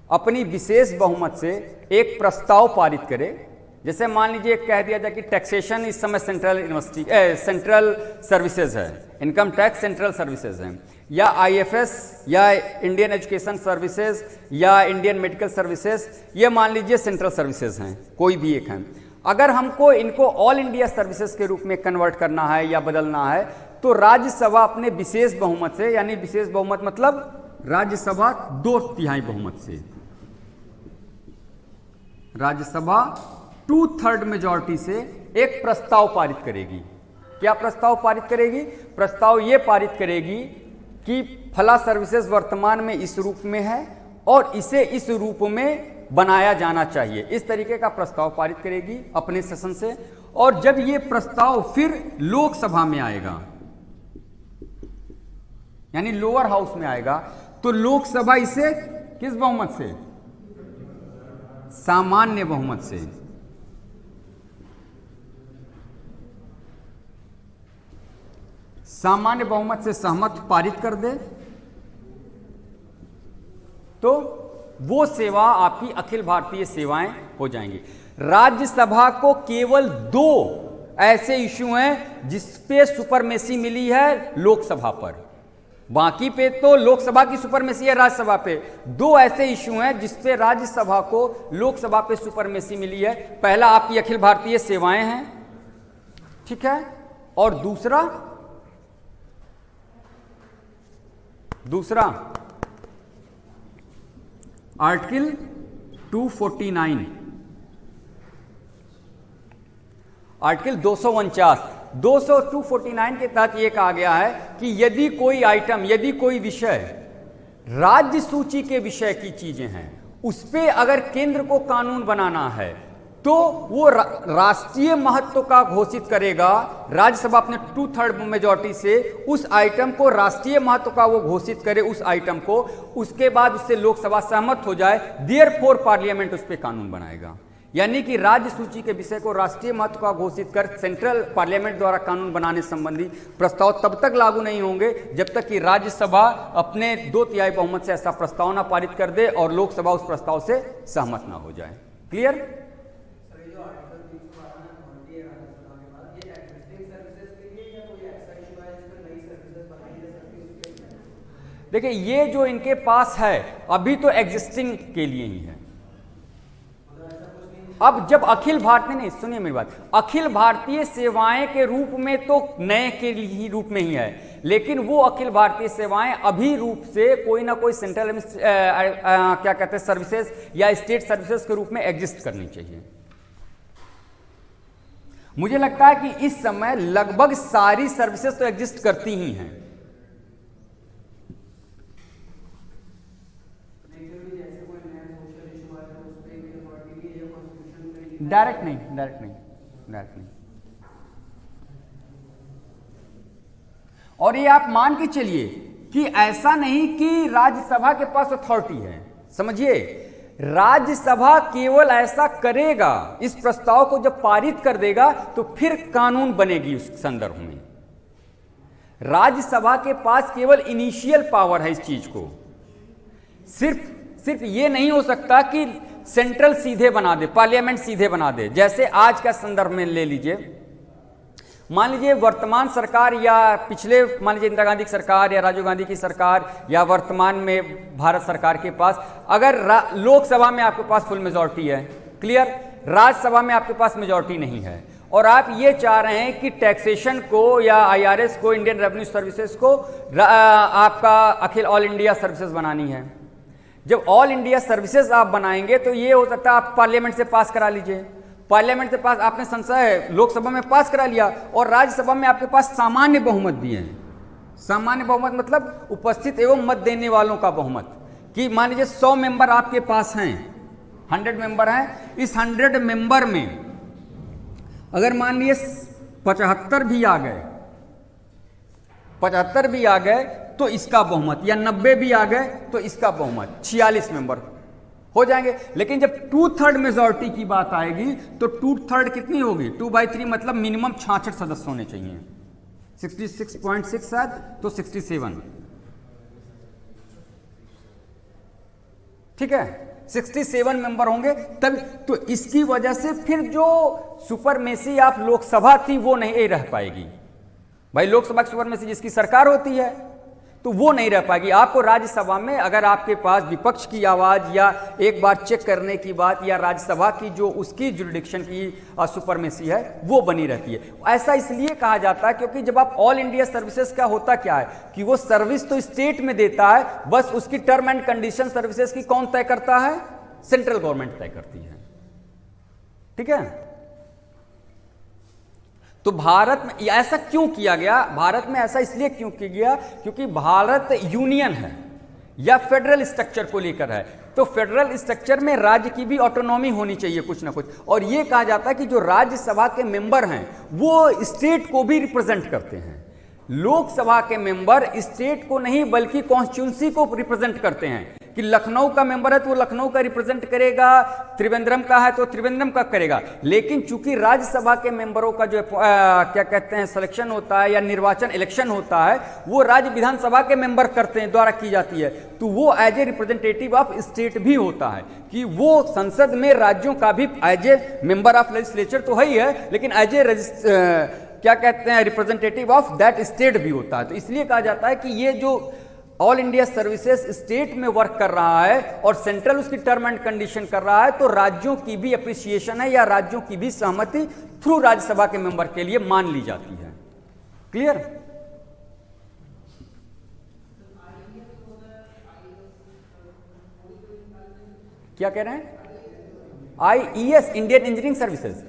अपनी विशेष बहुमत से एक प्रस्ताव पारित करे। जैसे मान लीजिए कह दिया जाए कि टैक्सेशन इस समय सेंट्रल सर्विसेज है, इनकम टैक्स सेंट्रल सर्विसेज है, या आईएफएस या इंडियन एजुकेशन सर्विसेज या इंडियन मेडिकल सर्विसेज, ये मान लीजिए सेंट्रल सर्विसेज हैं, कोई भी एक है। अगर हमको इनको ऑल इंडिया सर्विसेज के रूप में कन्वर्ट करना है या बदलना है तो राज्यसभा अपने विशेष बहुमत से, यानी विशेष बहुमत मतलब राज्यसभा 2/3 बहुमत से, राज्यसभा 2/3 मेजॉरिटी से एक प्रस्ताव पारित करेगी। क्या प्रस्ताव पारित करेगी? प्रस्ताव ये पारित करेगी कि फला सर्विसेज वर्तमान में इस रूप में है और इसे इस रूप में बनाया जाना चाहिए, इस तरीके का प्रस्ताव पारित करेगी अपने सेशन से। और जब ये प्रस्ताव फिर लोकसभा में आएगा, यानी लोअर हाउस में आएगा, तो लोकसभा इसे किस बहुमत से? सामान्य बहुमत से। सामान्य बहुमत से सहमत पारित कर दे तो वो सेवा आपकी अखिल भारतीय सेवाएं हो जाएंगी। राज्यसभा को केवल 2 ऐसे इश्यू हैं जिसपे सुपरमेसी मिली है लोकसभा पर, बाकी पे तो लोकसभा की सुपरमेसी है राज्यसभा पे। 2 ऐसे इश्यू हैं जिसपे राज्यसभा को लोकसभा पे सुपरमेसी मिली है। पहला आपकी अखिल भारतीय सेवाएं हैं, ठीक है, और दूसरा आर्टिकल 249, आर्टिकल 249 के तहत यह कहा गया है कि यदि कोई आइटम, यदि कोई विषय राज्य सूची के विषय की चीजें हैं, उस पे अगर केंद्र को कानून बनाना है तो वो राष्ट्रीय महत्व का घोषित करेगा। राज्यसभा अपने 2/3 मेजॉरिटी से उस आइटम को राष्ट्रीय महत्व का वो घोषित करे, उस आइटम को, उसके बाद उससे लोकसभा सहमत हो जाए, देयरफॉर पार्लियामेंट उस पर कानून बनाएगा। यानी कि राज्य सूची के विषय को राष्ट्रीय महत्व का घोषित कर सेंट्रल पार्लियामेंट द्वारा कानून बनाने संबंधी प्रस्ताव तब तक लागू नहीं होंगे जब तक कि राज्यसभा अपने 2/3 बहुमत से ऐसा प्रस्ताव ना पारित कर दे और लोकसभा उस प्रस्ताव से सहमत ना हो जाए। क्लियर? देखिए, ये जो इनके पास है अभी तो एग्जिस्टिंग के लिए ही है। अब जब अखिल भारतीय, नहीं सुनिए मेरी बात, अखिल भारतीय सेवाएं के रूप में तो नए के ही रूप में ही है, लेकिन वो अखिल भारतीय सेवाएं अभी रूप से कोई ना कोई सेंट्रल क्या कहते हैं सर्विसेज या स्टेट सर्विसेज के रूप में एग्जिस्ट करनी चाहिए। मुझे लगता है कि इस समय लगभग सारी सर्विसेज तो एग्जिस्ट करती ही हैं। डायरेक्ट नहीं। और ये आप मान के चलिए कि ऐसा नहीं कि राज्यसभा के पास अथॉरिटी है। समझिए, राज्यसभा केवल ऐसा करेगा, इस प्रस्ताव को जब पारित कर देगा तो फिर कानून बनेगी उस संदर्भ में। राज्यसभा के पास केवल इनिशियल पावर है इस चीज को। सिर्फ ये नहीं हो सकता कि सेंट्रल सीधे बना दे, पार्लियामेंट सीधे बना दे। जैसे आज का संदर्भ में ले लीजिए, मान लीजिए वर्तमान सरकार या पिछले मान लीजिए इंदिरा गांधी की सरकार या राजीव गांधी की सरकार या वर्तमान में भारत सरकार के पास अगर लोकसभा में आपके पास फुल मेजॉरिटी है, क्लियर, राज्यसभा में आपके पास मेजॉरिटी नहीं है, और आप ये चाह रहे हैं कि टैक्सेशन को या आईआरएस को, इंडियन रेवेन्यू सर्विसेज को आपका अखिल ऑल इंडिया सर्विसेज बनानी है। जब ऑल इंडिया सर्विसेज आप बनाएंगे तो ये हो सकता है आप पार्लियामेंट से पास करा लीजिए, पार्लियामेंट से पास आपने संसद लोकसभा में पास करा लिया, और राज्यसभा में आपके पास सामान्य बहुमत भी है। सामान्य बहुमत मतलब उपस्थित एवं मत देने वालों का बहुमत, कि मान लीजिए 100 मेंबर आपके पास हैं, 100 मेंबर हैं, इस 100 मेंबर में अगर मान लीजिए 75 भी आ गए, 75 भी आ गए तो इसका बहुमत, या 90 भी आ गए तो इसका बहुमत, 46 मेंबर हो जाएंगे। लेकिन जब 2/3 मेजॉरिटी की बात आएगी तो 2/3 कितनी होगी, 2/3 मतलब मिनिमम 66 सदस्य होने चाहिए, 66.6 शायद, तो 67, ठीक है, 67 मेंबर होंगे तब। तो इसकी वजह से फिर जो सुपरमेसी आप लोकसभा थी वो नहीं रह पाएगी भाई। लोकसभा की सुपरमेसी जिसकी सरकार होती है तो वो नहीं रह पाएगी। आपको राज्यसभा में अगर आपके पास विपक्ष की आवाज या एक बार चेक करने की बात, या राज्यसभा की जो उसकी जुरिडिक्शन की सुपरमेसी है वो बनी रहती है। ऐसा इसलिए कहा जाता है क्योंकि जब आप ऑल इंडिया सर्विसेज का होता क्या है कि वो सर्विस तो स्टेट में देता है, बस उसकी टर्म एंड कंडीशन सर्विसेज की कौन तय करता है, सेंट्रल गवर्नमेंट तय करती है, ठीक है। तो भारत में ऐसा क्यों किया गया, भारत में ऐसा इसलिए क्यों किया गया क्योंकि भारत यूनियन है या फेडरल स्ट्रक्चर को लेकर है। तो फेडरल स्ट्रक्चर में राज्य की भी ऑटोनॉमी होनी चाहिए कुछ ना कुछ, और यह कहा जाता है कि जो राज्यसभा के मेंबर हैं वो स्टेट को भी रिप्रेजेंट करते हैं। लोकसभा के मेंबर स्टेट को नहीं बल्कि कॉन्स्टिट्यूंसी को रिप्रेजेंट करते हैं, कि लखनऊ का मेंबर है तो वो लखनऊ का रिप्रेजेंट करेगा, त्रिवेंद्रम का है तो त्रिवेंद्रम का करेगा। लेकिन चूंकि राज्यसभा के मेंबरों का जो क्या कहते हैं सिलेक्शन होता है या निर्वाचन इलेक्शन होता है वो राज्य विधानसभा के मेंबर करते हैं, द्वारा की जाती है, तो वो as a representative of state भी होता है, कि वो संसद में राज्यों का भी as a member of legislature तो है ही है, लेकिन एज ए क्या कहते हैं रिप्रेजेंटेटिव ऑफ दैट स्टेट भी होता है। तो इसलिए कहा जाता है कि ये जो ऑल इंडिया सर्विसेज स्टेट में वर्क कर रहा है और सेंट्रल उसकी टर्म एंड कंडीशन कर रहा है, तो राज्यों की भी अप्रिसिएशन है या राज्यों की भी सहमति थ्रू राज्यसभा के मेंबर के लिए मान ली जाती है। क्लियर? क्या कह रहे हैं? IES इंडियन इंजीनियरिंग सर्विसेज,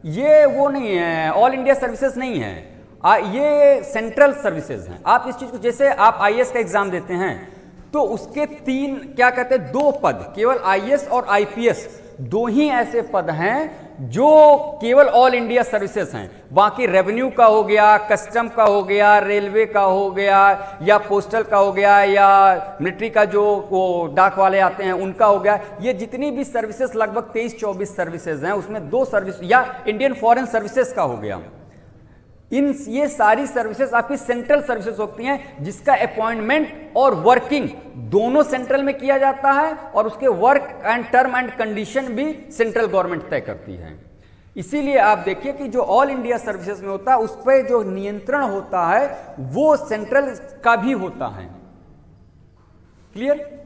ये वो नहीं है, ऑल इंडिया सर्विसेज नहीं है, ये सेंट्रल सर्विसेज हैं। आप इस चीज को, जैसे आप IAS का एग्जाम देते हैं तो उसके 3 क्या कहते हैं 2 पद, केवल IAS और IPS 2 ही ऐसे पद हैं जो केवल ऑल इंडिया सर्विसेज हैं। बाकी रेवेन्यू का हो गया, कस्टम का हो गया, रेलवे का हो गया, या पोस्टल का हो गया, या मिलिट्री का जो वो डाक वाले आते हैं उनका हो गया, ये जितनी भी सर्विसेज लगभग 23-24 सर्विसेज हैं, उसमें 2 सर्विस, या इंडियन फॉरेन सर्विसेज का हो गया, ये सारी सर्विसेज आपकी सेंट्रल सर्विसेज होती हैं, जिसका अपॉइंटमेंट और वर्किंग दोनों सेंट्रल में किया जाता है, और उसके work and term and condition भी सेंट्रल गवर्नमेंट तय करती है। इसीलिए आप देखिए कि जो ऑल इंडिया सर्विसेज में होता है उस पर जो नियंत्रण होता है वो सेंट्रल का भी होता है। क्लियर?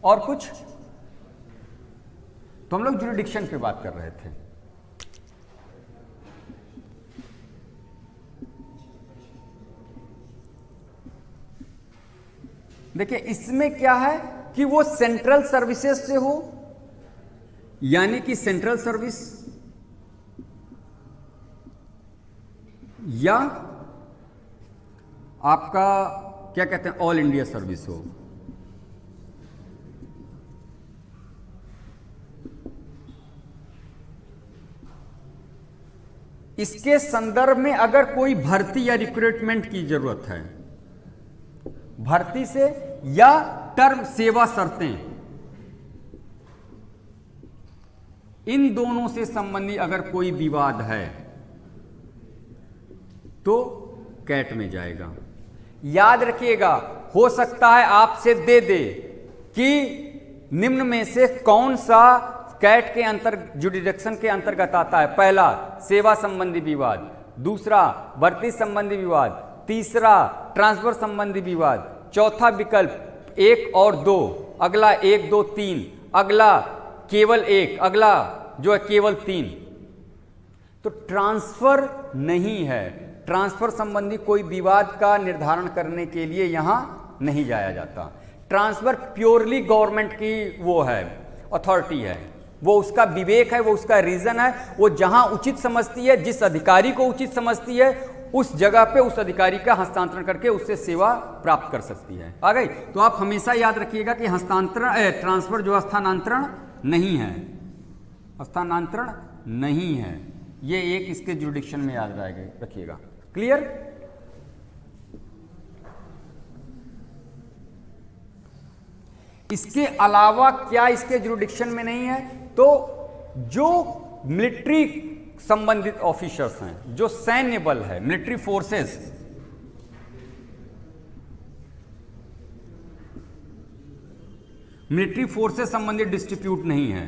और कुछ? तो हम लोग ज्यूरिडिक्शन पे बात कर रहे थे। देखिए इसमें क्या है कि वो सेंट्रल सर्विसेज से हो, यानी कि सेंट्रल सर्विस, या आपका क्या कहते हैं ऑल इंडिया सर्विस हो। इसके संदर्भ में अगर कोई भर्ती या रिक्रूटमेंट की जरूरत है, भर्ती से या टर्म सेवा शर्तें, इन दोनों से संबंधित अगर कोई विवाद है तो कैट में जाएगा। याद रखिएगा, हो सकता है आपसे दे दे कि निम्न में से कौन सा कैट के जुडिक्शन के अंतर्गत आता है। पहला, सेवा संबंधी विवाद, दूसरा भर्ती संबंधी विवाद, तीसरा ट्रांसफर संबंधी विवाद, चौथा विकल्प 1 और 2, अगला 1 2 3, अगला केवल 1, अगला जो है केवल 3। तो ट्रांसफर नहीं है, ट्रांसफर संबंधी कोई विवाद का निर्धारण करने के लिए यहां नहीं जाया जाता। ट्रांसफर प्योरली गवर्नमेंट की वो है, अथॉरिटी है, वो उसका विवेक है, वो उसका रीजन है, वो जहां उचित समझती है, जिस अधिकारी को उचित समझती है, उस जगह पे उस अधिकारी का हस्तांतरण करके उससे सेवा प्राप्त कर सकती है। आ गई? तो आप हमेशा याद रखिएगा कि हस्तांतरण ट्रांसफर जो स्थानांतरण नहीं है, हस्तांतरण नहीं है, ये एक इसके जुडिक्शन में याद रखिएगा। क्लियर? इसके अलावा क्या इसके जुडिक्शन में नहीं है? तो जो मिलिट्री संबंधित ऑफिसर्स हैं, जो सैन्य बल है, मिलिट्री फोर्सेस, मिलिट्री फोर्सेस संबंधित डिस्ट्रीब्यूट नहीं है।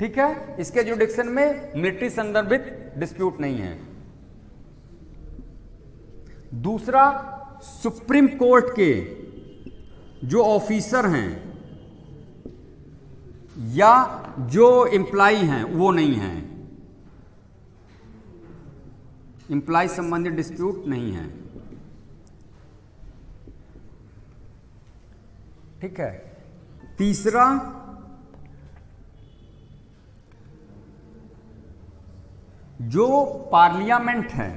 ठीक है, इसके जुडिक्शन में मिलिट्री संदर्भित डिस्प्यूट नहीं है। दूसरा, सुप्रीम कोर्ट के जो ऑफिसर हैं या जो एम्प्लॉय हैं वो नहीं है, एम्प्लॉय संबंधित डिस्प्यूट नहीं है। ठीक है। तीसरा, जो पार्लियामेंट है,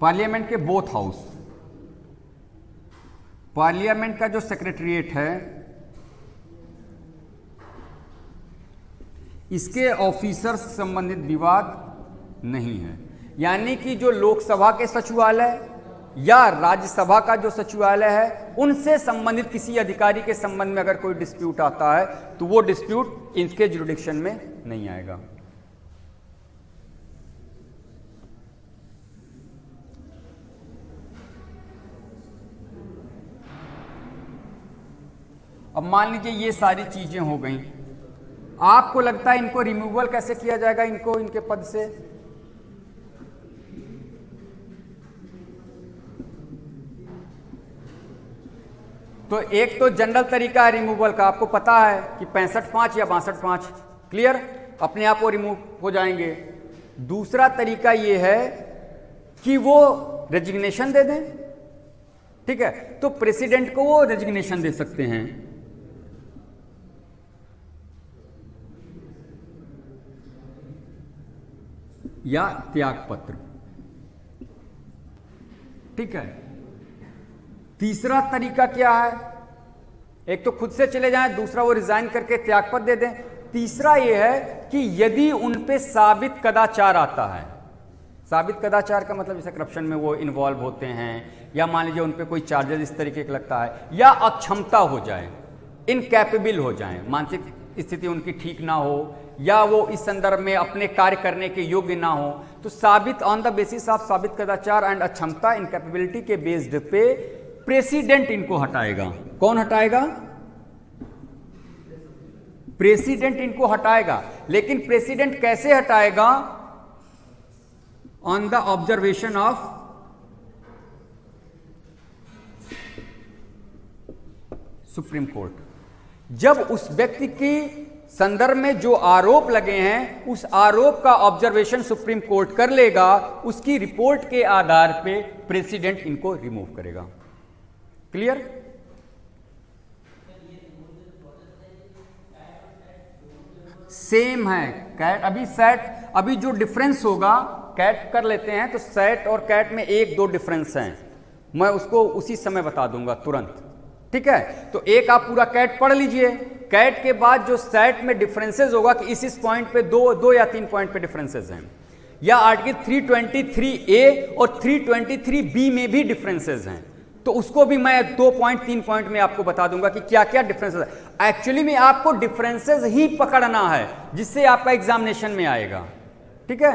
पार्लियामेंट के बोथ हाउस, पार्लियामेंट का जो सेक्रेटरीट है, इसके ऑफिसर संबंधित विवाद नहीं है। यानी कि जो लोकसभा के सचिवालय या राज्यसभा का जो सचिवालय है, उनसे संबंधित किसी अधिकारी के संबंध में अगर कोई डिस्प्यूट आता है तो वो डिस्प्यूट इनके जुडिक्शन में नहीं आएगा। अब मान लीजिए ये सारी चीजें हो गई, आपको लगता है इनको रिमूवल कैसे किया जाएगा, इनको इनके पद से? तो एक तो जनरल तरीका है रिमूवल का, आपको पता है कि 65(5) या 62(5), क्लियर, अपने आप वो रिमूव हो जाएंगे। दूसरा तरीका ये है कि वो रेजिग्नेशन दे दें। ठीक है, तो प्रेसिडेंट को वो रेजिग्नेशन दे सकते हैं, या त्याग पत्र। ठीक है। तीसरा तरीका क्या है? एक तो खुद से चले जाएं, दूसरा वो रिजाइन करके त्यागपत्र दे दें। तीसरा ये है कि यदि उन पे साबित कदाचार आता है, साबित कदाचार का मतलब जैसे करप्शन में वो इन्वॉल्व होते हैं, या मान लीजिए उन पे कोई चार्जेस इस तरीके का लगता है, या अक्षमता हो जाए, इनकैपेबल हो जाए, मानसिक स्थिति उनकी ठीक ना हो, या वो इस संदर्भ में अपने कार्य करने के योग्य ना हो, तो साबित ऑन द बेसिस ऑफ साबित कदाचार एंड अक्षमता, इनकैपेबिलिटी के बेस्ड पे प्रेसिडेंट इनको हटाएगा। कौन हटाएगा? प्रेसिडेंट इनको हटाएगा। लेकिन प्रेसिडेंट कैसे हटाएगा? On the observation of Supreme Court. जब उस व्यक्ति की संदर्भ में जो आरोप लगे हैं, उस आरोप का ऑब्जर्वेशन सुप्रीम कोर्ट कर लेगा, उसकी रिपोर्ट के आधार पे प्रेसिडेंट इनको रिमूव करेगा। क्लियर? सेम है कैट, अभी सेट, अभी जो डिफरेंस होगा, कैट कर लेते हैं तो सेट और कैट में 1-2 डिफरेंस हैं, मैं उसको उसी समय बता दूंगा तुरंत। ठीक है, तो एक आप पूरा कैट पढ़ लीजिए, कैट के बाद जो सेट में डिफरेंसेस होगा कि इस पॉइंट पे 2 या 3 पॉइंट पे डिफरेंसेस हैं। या आर्टिकल 323A और 323B में भी डिफरेंसेस हैं, तो उसको भी मैं 3 पॉइंट में आपको बता दूंगा कि क्या क्या डिफरेंसेस है। एक्चुअली में आपको डिफरेंसेस ही पकड़ना है जिससे आपका एग्जामिनेशन में आएगा। ठीक है,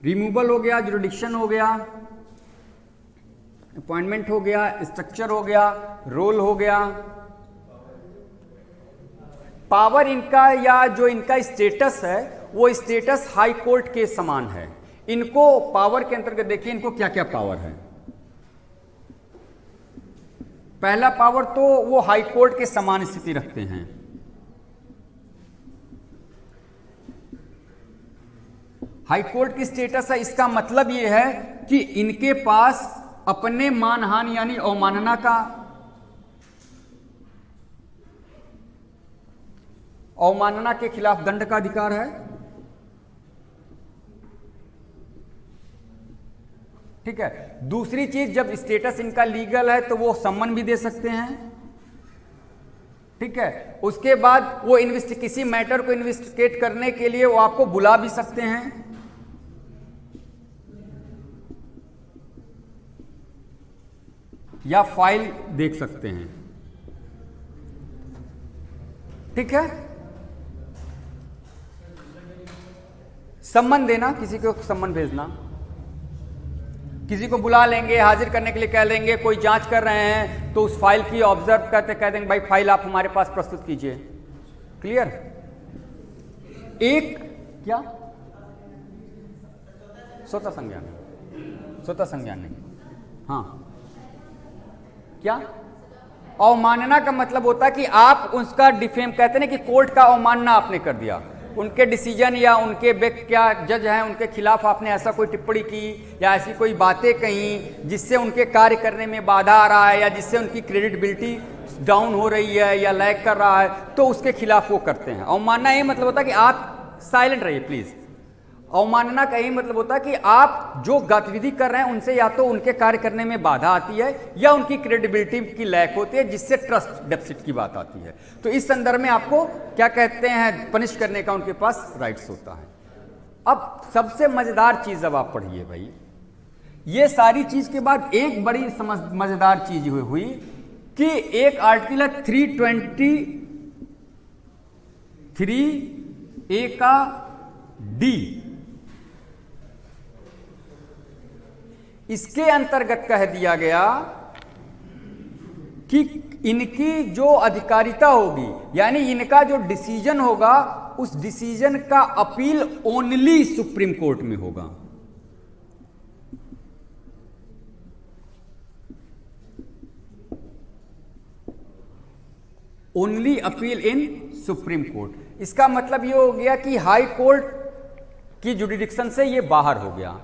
रिमूवल हो गया, जुरिडिक्शन हो गया, अपॉइंटमेंट हो गया, स्ट्रक्चर हो गया, रोल हो गया, पावर इनका या जो इनका स्टेटस है वो स्टेटस हाई कोर्ट के समान है। इनको पावर के अंतर्गत देखिए इनको क्या क्या पावर है। पहला पावर तो वो हाई कोर्ट के समान स्थिति रखते हैं। हाई कोर्ट की स्टेटस है, इसका मतलब ये है कि इनके पास अपने मानहानि यानी अवमानना का, अवमानना के खिलाफ दंड का अधिकार है। ठीक है, दूसरी चीज, जब स्टेटस इनका लीगल है तो वो सम्मन भी दे सकते हैं। ठीक है, उसके बाद वो किसी मैटर को इन्वेस्टिगेट करने के लिए वो आपको बुला भी सकते हैं। या फाइल देख सकते हैं। ठीक है, सम्मन देना, किसी को सम्मन भेजना, किसी को बुला लेंगे, हाजिर करने के लिए कह लेंगे, कोई जांच कर रहे हैं तो उस फाइल की ऑब्जर्व करते कह देंगे भाई फाइल आप हमारे पास प्रस्तुत कीजिए। क्लियर। एक क्या स्वतः संज्ञान, स्वतः संज्ञान नहीं, हाँ क्या अवमानना का मतलब होता है कि आप उसका डिफेम, कहते हैं कि कोर्ट का अवमानना आपने कर दिया, उनके डिसीजन या उनके क्या जज हैं उनके खिलाफ आपने ऐसा कोई टिप्पणी की या ऐसी कोई बातें कही जिससे उनके कार्य करने में बाधा आ रहा है या जिससे उनकी क्रेडिबिलिटी डाउन हो रही है या लैग कर रहा है, तो उसके खिलाफ वो करते हैं। अवमानना ये मतलब होता है कि आप साइलेंट रहिए प्लीज। अवमानना का यही मतलब होता है कि आप जो गतिविधि कर रहे हैं उनसे या तो उनके कार्य करने में बाधा आती है या उनकी क्रेडिबिलिटी की लैक होती है, जिससे ट्रस्ट डेफिसिट की बात आती है। तो इस संदर्भ में आपको क्या कहते हैं, पनिश करने का उनके पास राइट्स होता है। अब सबसे मजेदार चीज अब आप पढ़िए भाई, ये सारी चीज के बाद एक बड़ी मजेदार चीज हुई कि एक आर्टिकल 323A का डी, इसके अंतर्गत कह दिया गया कि इनकी जो अधिकारिता होगी यानी इनका जो डिसीजन होगा उस डिसीजन का अपील ओनली सुप्रीम कोर्ट में होगा। ओनली अपील इन सुप्रीम कोर्ट। इसका मतलब यह हो गया कि हाई कोर्ट की जुडिडिक्शन से यह बाहर हो गया।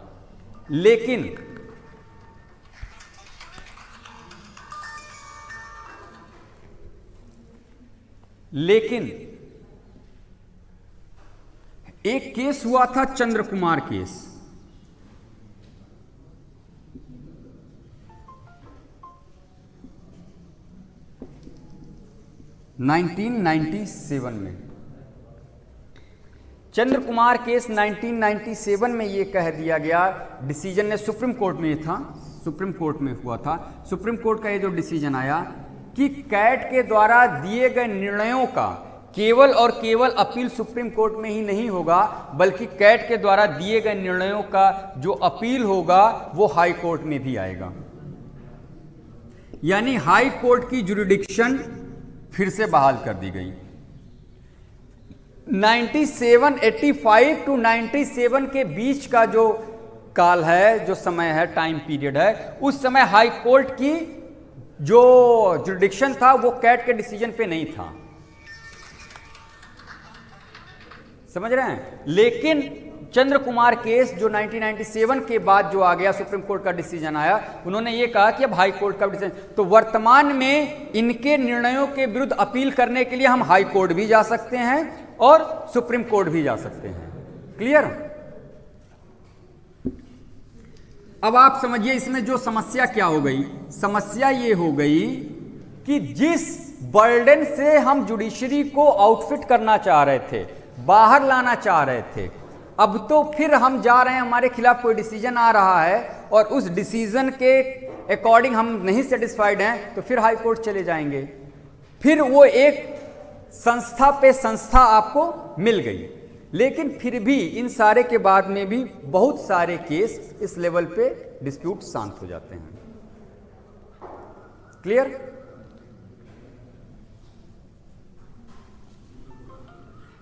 लेकिन एक केस हुआ था चंद्र कुमार केस, (1997) में। चंद्र कुमार केस 1997 में यह कह दिया गया, डिसीजन ने सुप्रीम कोर्ट में था, सुप्रीम कोर्ट में हुआ था। सुप्रीम कोर्ट का ये जो डिसीजन आया कि कैट के द्वारा दिए गए निर्णयों का केवल और केवल अपील सुप्रीम कोर्ट में ही नहीं होगा, बल्कि कैट के द्वारा दिए गए निर्णयों का जो अपील होगा वो हाई कोर्ट में भी आएगा। यानी हाई कोर्ट की जुरिडिक्शन फिर से बहाल कर दी गई। 85 टू 97 के बीच का जो काल है, जो समय है, टाइम पीरियड है, उस समय हाई कोर्ट की जो जुरिडिक्शन था वो कैट के डिसीजन पे नहीं था, समझ रहे हैं। लेकिन चंद्र कुमार केस जो 1997 के बाद जो आ गया, सुप्रीम कोर्ट का डिसीजन आया, उन्होंने ये कहा कि अब हाई कोर्ट का डिसीजन, तो वर्तमान में इनके निर्णयों के विरुद्ध अपील करने के लिए हम हाई कोर्ट भी जा सकते हैं और सुप्रीम कोर्ट भी जा सकते हैं। क्लियर। अब आप समझिए इसमें जो समस्या क्या हो गई। समस्या ये हो गई कि जिस बर्डन से हम जुडिशरी को आउटफिट करना चाह रहे थे, बाहर लाना चाह रहे थे, अब तो फिर हम जा रहे हैं, हमारे खिलाफ कोई डिसीजन आ रहा है और उस डिसीजन के अकॉर्डिंग हम नहीं सेटिस्फाइड हैं, तो फिर हाई कोर्ट चले जाएंगे। फिर वो एक संस्था पे संस्था आपको मिल गई, लेकिन फिर भी इन सारे के बाद में भी बहुत सारे केस इस लेवल पे डिस्प्यूट शांत हो जाते हैं। क्लियर?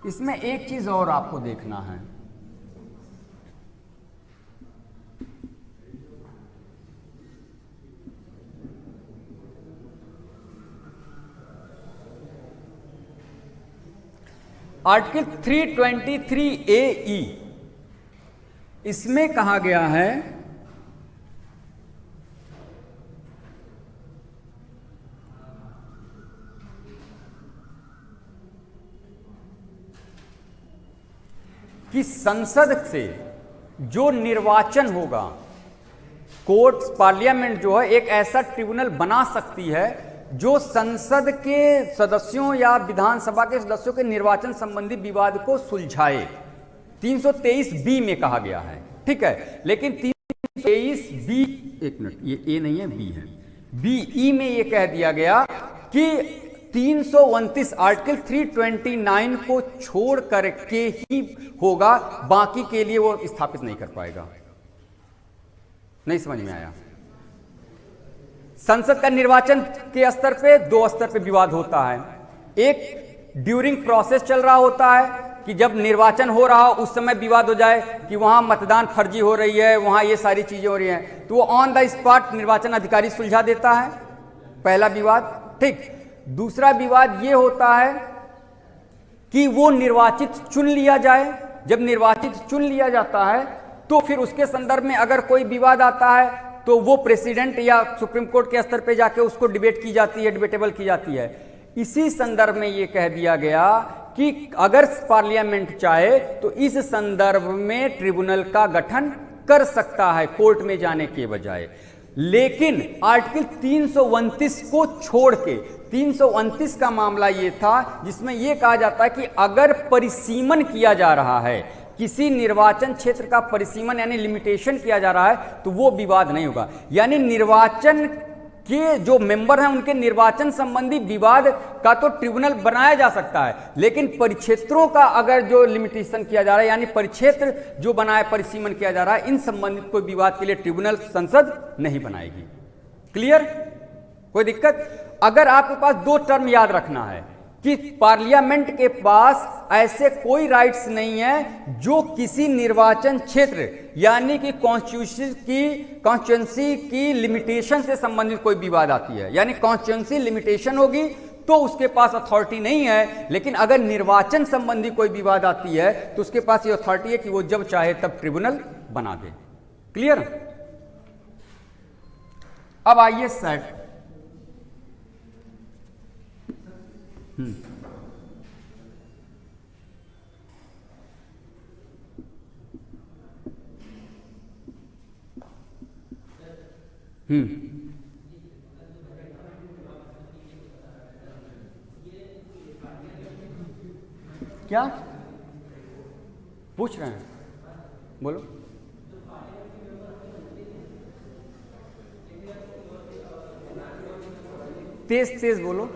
इसमें एक चीज और आपको देखना है, आर्टिकल 323AE, इसमें कहा गया है कि संसद से जो निर्वाचन होगा, कोर्ट पार्लियामेंट जो है एक ऐसा ट्रिब्यूनल बना सकती है जो संसद के सदस्यों या विधानसभा के सदस्यों के निर्वाचन संबंधी विवाद को सुलझाए। 323B में कहा गया है, ठीक है। लेकिन 323B, एक मिनट, ये ए नहीं है, बी है, BE में ये कह दिया गया कि 329 आर्टिकल 329 को छोड़ करके ही होगा, बाकी के लिए वो स्थापित नहीं कर पाएगा। नहीं समझ में आया? संसद का निर्वाचन के स्तर पे दो स्तर पे विवाद होता है। एक ड्यूरिंग प्रोसेस चल रहा होता है कि जब निर्वाचन हो रहा हो उस समय विवाद हो जाए कि वहां मतदान फर्जी हो रही है, वहां ये सारी चीजें हो रही हैं, तो वो ऑन द स्पॉट निर्वाचन अधिकारी सुलझा देता है, पहला विवाद, ठीक। दूसरा विवाद ये होता है कि वो निर्वाचित चुन लिया जाए। जब निर्वाचित चुन लिया जाता है तो फिर उसके संदर्भ में अगर कोई विवाद आता है तो वो प्रेसिडेंट या सुप्रीम कोर्ट के स्तर पे जाके उसको डिबेट की जाती है, डिबेटेबल की जाती है। इसी संदर्भ में ये कह दिया गया कि अगर पार्लियामेंट चाहे तो इस संदर्भ में ट्रिब्यूनल का गठन कर सकता है कोर्ट में जाने के बजाय। लेकिन आर्टिकल 329 को छोड़ के, 329 का मामला ये था जिसमें यह कहा जाता है कि अगर परिसीमन किया जा रहा है, किसी निर्वाचन क्षेत्र का परिसीमन यानी लिमिटेशन किया जा रहा है, तो वो विवाद नहीं होगा। यानी निर्वाचन के जो मेंबर हैं उनके निर्वाचन संबंधी विवाद का तो ट्रिब्यूनल बनाया जा सकता है, लेकिन परिक्षेत्रों का अगर जो लिमिटेशन किया जा रहा है यानी परिक्षेत्र जो बनाया, परिसीमन किया जा रहा है, इन संबंधित कोई विवाद के लिए ट्रिब्यूनल संसद नहीं बनाएगी। क्लियर? कोई दिक्कत? अगर आपके पास दो टर्म याद रखना है कि पार्लियामेंट के पास ऐसे कोई राइट्स नहीं है जो किसी निर्वाचन क्षेत्र यानी कि कॉन्स्टिट्यूएंसी की लिमिटेशन से संबंधित कोई विवाद आती है, यानी कॉन्स्टिट्यूएंसी लिमिटेशन होगी तो उसके पास अथॉरिटी नहीं है। लेकिन अगर निर्वाचन संबंधी कोई विवाद आती है तो उसके पास ये अथॉरिटी है कि वो जब चाहे तब ट्रिब्यूनल बना दे। क्लियर? अब आइए सेट, क्या पूछ रहे हैं? बोलो। तेज तेज बोलो।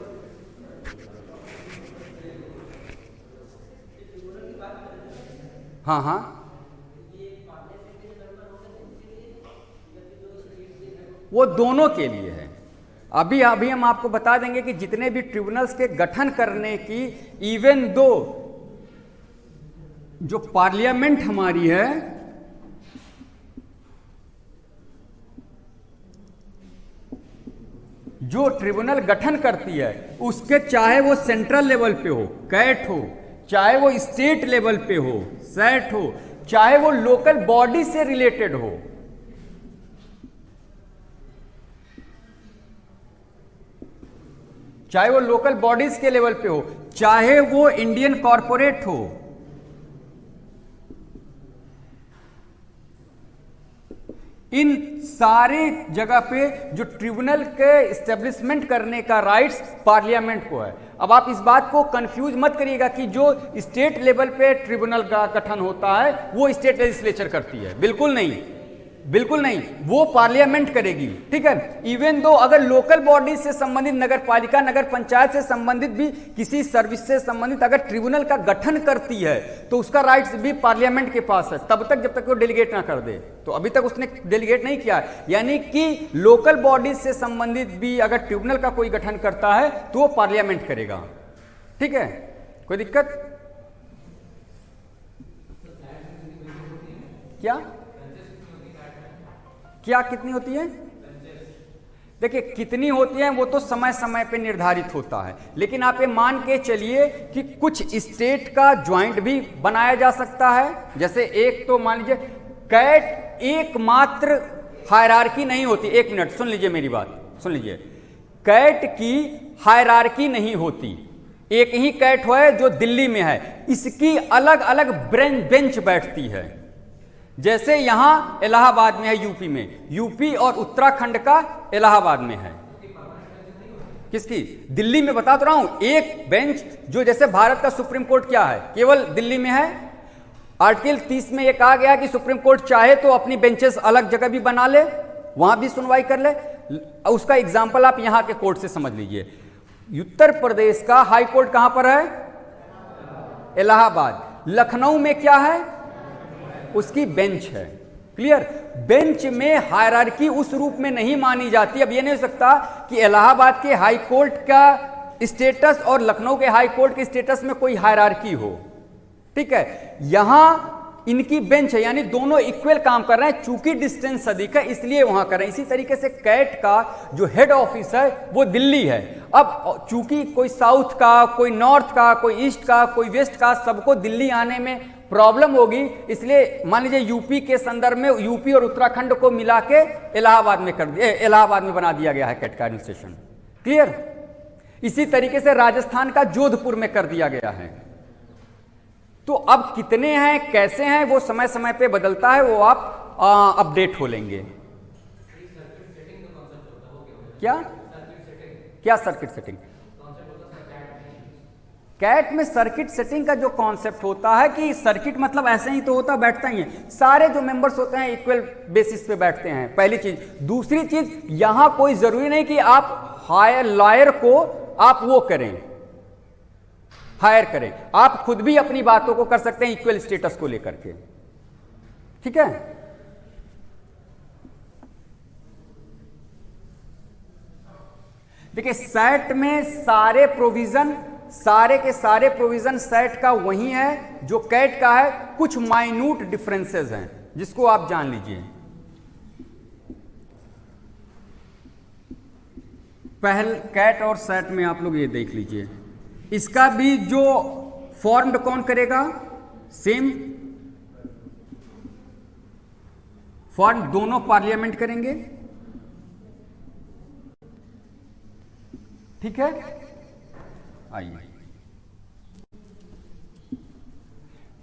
हाँ हाँ, वो दोनों के लिए है। अभी हम आपको बता देंगे कि जितने भी ट्रिब्यूनल्स के गठन करने की, इवन दो जो पार्लियामेंट हमारी है जो ट्रिब्यूनल गठन करती है उसके, चाहे वो सेंट्रल लेवल पे हो, कैट हो, चाहे वो स्टेट लेवल पे हो, सेट हो, चाहे वो लोकल बॉडी से रिलेटेड हो, चाहे वो लोकल बॉडीज के लेवल पे हो, चाहे वो इंडियन कॉरपोरेट हो, इन सारे जगह पे जो ट्रिब्यूनल के एस्टेब्लिशमेंट करने का राइट्स पार्लियामेंट को है। अब आप इस बात को कंफ्यूज मत करिएगा कि जो स्टेट लेवल पे ट्रिब्यूनल का गठन होता है वो स्टेट लेजिस्लेचर करती है, बिल्कुल नहीं, बिल्कुल नहीं, वो पार्लियामेंट करेगी, ठीक है। इवन दो अगर लोकल बॉडी से संबंधित नगर पालिका, नगर पंचायत से संबंधित भी किसी सर्विस से संबंधित अगर ट्रिब्यूनल का गठन करती है तो उसका राइट्स भी पार्लियामेंट के पास है, तब तक जब तक वो डेलीगेट ना कर दे। तो अभी तक उसने डेलीगेट नहीं किया, यानी कि लोकल बॉडी से संबंधित भी अगर ट्रिब्यूनल का कोई गठन करता है तो वो पार्लियामेंट करेगा, ठीक है। कोई दिक्कत क्या क्या कितनी होती है? देखिए कितनी होती है वो तो समय समय पे निर्धारित होता है, लेकिन आप ये मान के चलिए कि कुछ स्टेट का ज्वाइंट भी बनाया जा सकता है। जैसे एक तो मान लीजिए कैट एकमात्र हायरार्की नहीं होती, एक मिनट सुन लीजिए मेरी बात, सुन लीजिए, कैट की हायरार्की नहीं होती, एक ही कैट है जो दिल्ली में है, इसकी अलग अलग बेंच बैठती है। जैसे यहां इलाहाबाद में है, यूपी में, यूपी और उत्तराखंड का इलाहाबाद में है। किसकी? दिल्ली में बता तो रहा हूं, एक बेंच जो जैसे भारत का सुप्रीम कोर्ट क्या है, केवल दिल्ली में है। आर्टिकल 30 में यह कहा गया कि सुप्रीम कोर्ट चाहे तो अपनी बेंचेस अलग जगह भी बना ले, वहां भी सुनवाई कर ले। उसका एग्जाम्पल आप यहां के कोर्ट से समझ लीजिए। उत्तर प्रदेश का हाई कोर्ट कहां पर है? इलाहाबाद। लखनऊ में क्या है? उसकी बेंच है। क्लियर? बेंच में हायरार्की उस रूप में नहीं मानी जाती। अब यह नहीं हो सकता कि इलाहाबाद के हाई कोर्ट का स्टेटस और लखनऊ के हाई कोर्ट के स्टेटस में कोई हायरार्की हो, ठीक है। यहां इनकी बेंच है, यानी दोनों इक्वल काम कर रहे हैं, चूंकि डिस्टेंस अधिक है इसलिए वहां कर रहे हैं। इसी तरीके से कैट का जो हेड ऑफिस है वो दिल्ली है। अब चूंकि कोई साउथ का, कोई नॉर्थ का, कोई ईस्ट का, कोई वेस्ट का, सबको दिल्ली आने में प्रॉब्लम होगी, इसलिए मान लीजिए यूपी के संदर्भ में यूपी और उत्तराखंड को मिला के इलाहाबाद में कर दिया, इलाहाबाद में बना दिया गया है कैट का एडमिनिस्ट्रेशन। क्लियर? इसी तरीके से राजस्थान का जोधपुर में कर दिया गया है। तो अब कितने हैं, कैसे हैं, वो समय समय पे बदलता है, वो आप अपडेट हो लेंगे। क्या क्या सर्किट सेटिंग? कैट में सर्किट सेटिंग का जो कॉन्सेप्ट होता है कि सर्किट मतलब ऐसे ही तो होता, बैठता ही है, सारे जो मेंबर्स होते हैं इक्वल बेसिस पे बैठते हैं, पहली चीज। दूसरी चीज, यहां कोई जरूरी नहीं कि आप हायर लॉयर को आप वो करें, हायर करें, आप खुद भी अपनी बातों को कर सकते हैं इक्वल स्टेटस को लेकर के, ठीक है। देखिए सैट में सारे के सारे प्रोविजन सैट का वही है जो कैट का है, कुछ माइन्यूट डिफरेंसेस हैं जिसको आप जान लीजिए। पहले कैट और सैट में आप लोग ये देख लीजिए, इसका भी जो फॉर्म्ड कौन करेगा? सेम फॉर्म दोनों पार्लियामेंट करेंगे, ठीक है। आइए,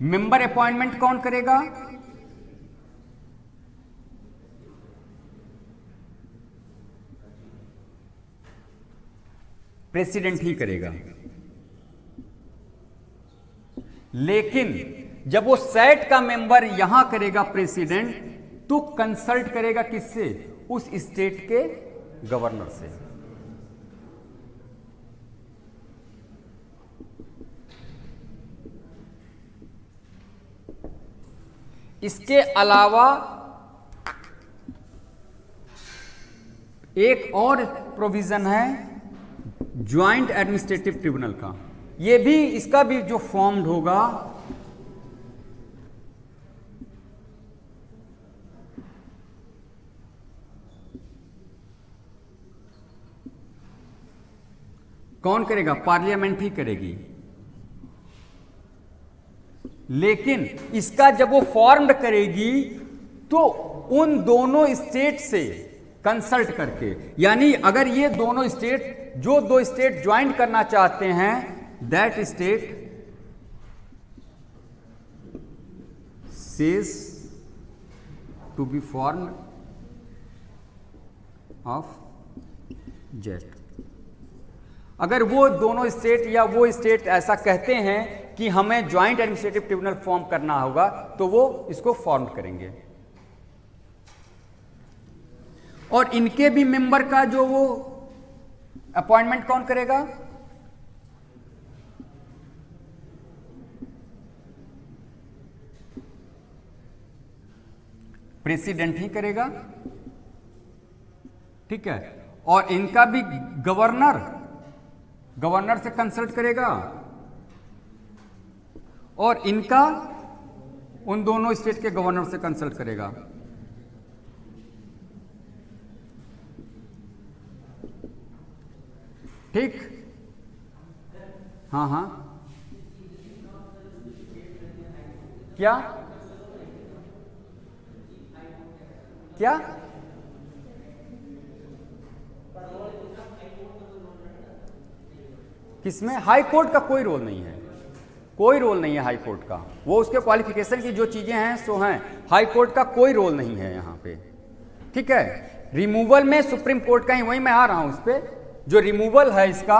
मेंबर अपॉइंटमेंट कौन करेगा? प्रेसिडेंट ही करेगा। लेकिन जब वो सैट का मेंबर यहां करेगा प्रेसिडेंट, तो कंसल्ट करेगा किससे? उस स्टेट के गवर्नर से। इसके अलावा एक और प्रोविजन है ज्वाइंट एडमिनिस्ट्रेटिव ट्रिब्यूनल का। ये भी, इसका भी जो फॉर्म्ड होगा कौन करेगा? पार्लियामेंट ही करेगी। लेकिन इसका जब वो फॉर्म्ड करेगी तो उन दोनों स्टेट से कंसल्ट करके, यानी अगर ये दोनों स्टेट, जो दो स्टेट ज्वाइन करना चाहते हैं, that state says to be formed of jet. अगर वो दोनों स्टेट या वो स्टेट ऐसा कहते हैं कि हमें ज्वाइंट एडमिनिस्ट्रेटिव ट्रिब्यूनल फॉर्म करना होगा तो वो इसको फॉर्म करेंगे, और इनके भी मेंबर का जो वो अपॉइंटमेंट कौन करेगा? प्रेसिडेंट ही करेगा, ठीक है। और इनका भी गवर्नर से कंसल्ट करेगा, और इनका उन दोनों स्टेट के गवर्नर से कंसल्ट करेगा। ठीक, हाँ हाँ, क्या क्या किसमें? हाई कोर्ट का कोई रोल नहीं है, कोई रोल नहीं है हाई कोर्ट का। वो उसके क्वालिफिकेशन की जो चीजें हैं सो हैं, हाई कोर्ट का कोई रोल नहीं है यहां पे, ठीक है। रिमूवल में सुप्रीम कोर्ट का ही, वही मैं आ रहा हूं इस पे, जो रिमूवल है इसका,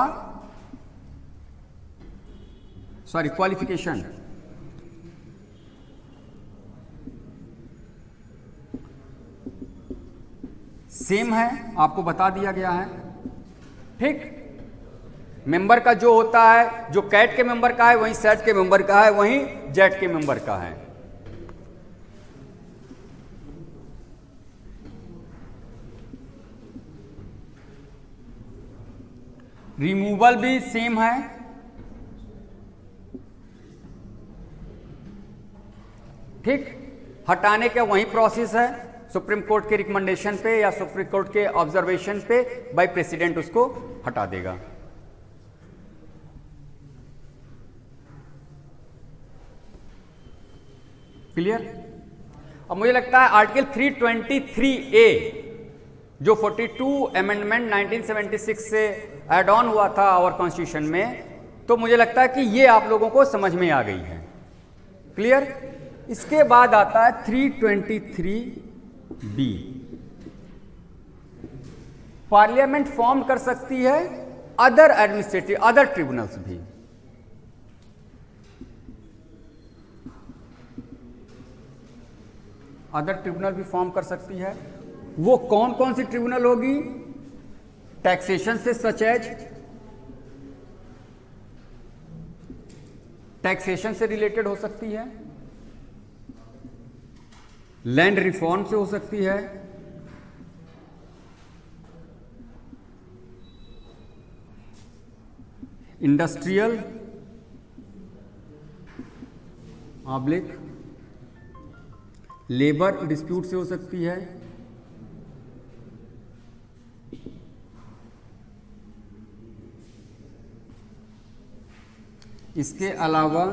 सॉरी क्वालिफिकेशन, सेम है, आपको बता दिया गया है, ठीक। मेंबर का जो होता है, जो कैट के मेंबर का है वहीं सेट के मेंबर का है, वहीं जेट के मेंबर का है। रिमूवल भी सेम है, ठीक। हटाने का वही प्रोसेस है, सुप्रीम कोर्ट के रिकमेंडेशन पे या सुप्रीम कोर्ट के ऑब्जर्वेशन पे बाय प्रेसिडेंट उसको हटा देगा। क्लियर? अब मुझे लगता है आर्टिकल 323A जो 42 अमेंडमेंट 1976 से एड ऑन हुआ था आवर कॉन्स्टिट्यूशन में, तो मुझे लगता है कि ये आप लोगों को समझ में आ गई है। क्लियर? इसके बाद आता है 323B, पार्लियामेंट फॉर्म कर सकती है अदर एडमिनिस्ट्रेटिव, अदर ट्रिब्यूनल्स भी। अदर ट्रिब्यूनल भी फॉर्म कर सकती है। वो कौन कौन सी ट्रिब्यूनल होगी? टैक्सेशन से, सच एज टैक्सेशन से रिलेटेड हो सकती है, लैंड रिफॉर्म से हो सकती है, इंडस्ट्रियल ऑब्लिक लेबर डिस्प्यूट से हो सकती है, इसके अलावा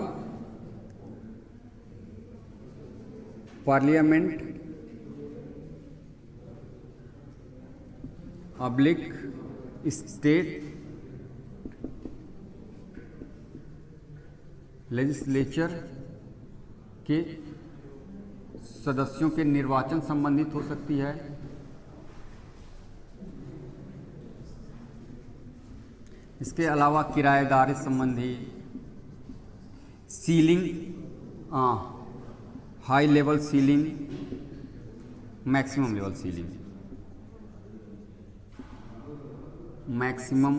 पार्लियामेंट ऑब्लिक स्टेट लेजिस्लेचर के सदस्यों के निर्वाचन संबंधित हो सकती है, इसके अलावा किराएदारी संबंधी, ceiling, high level ceiling, maximum level ceiling, maximum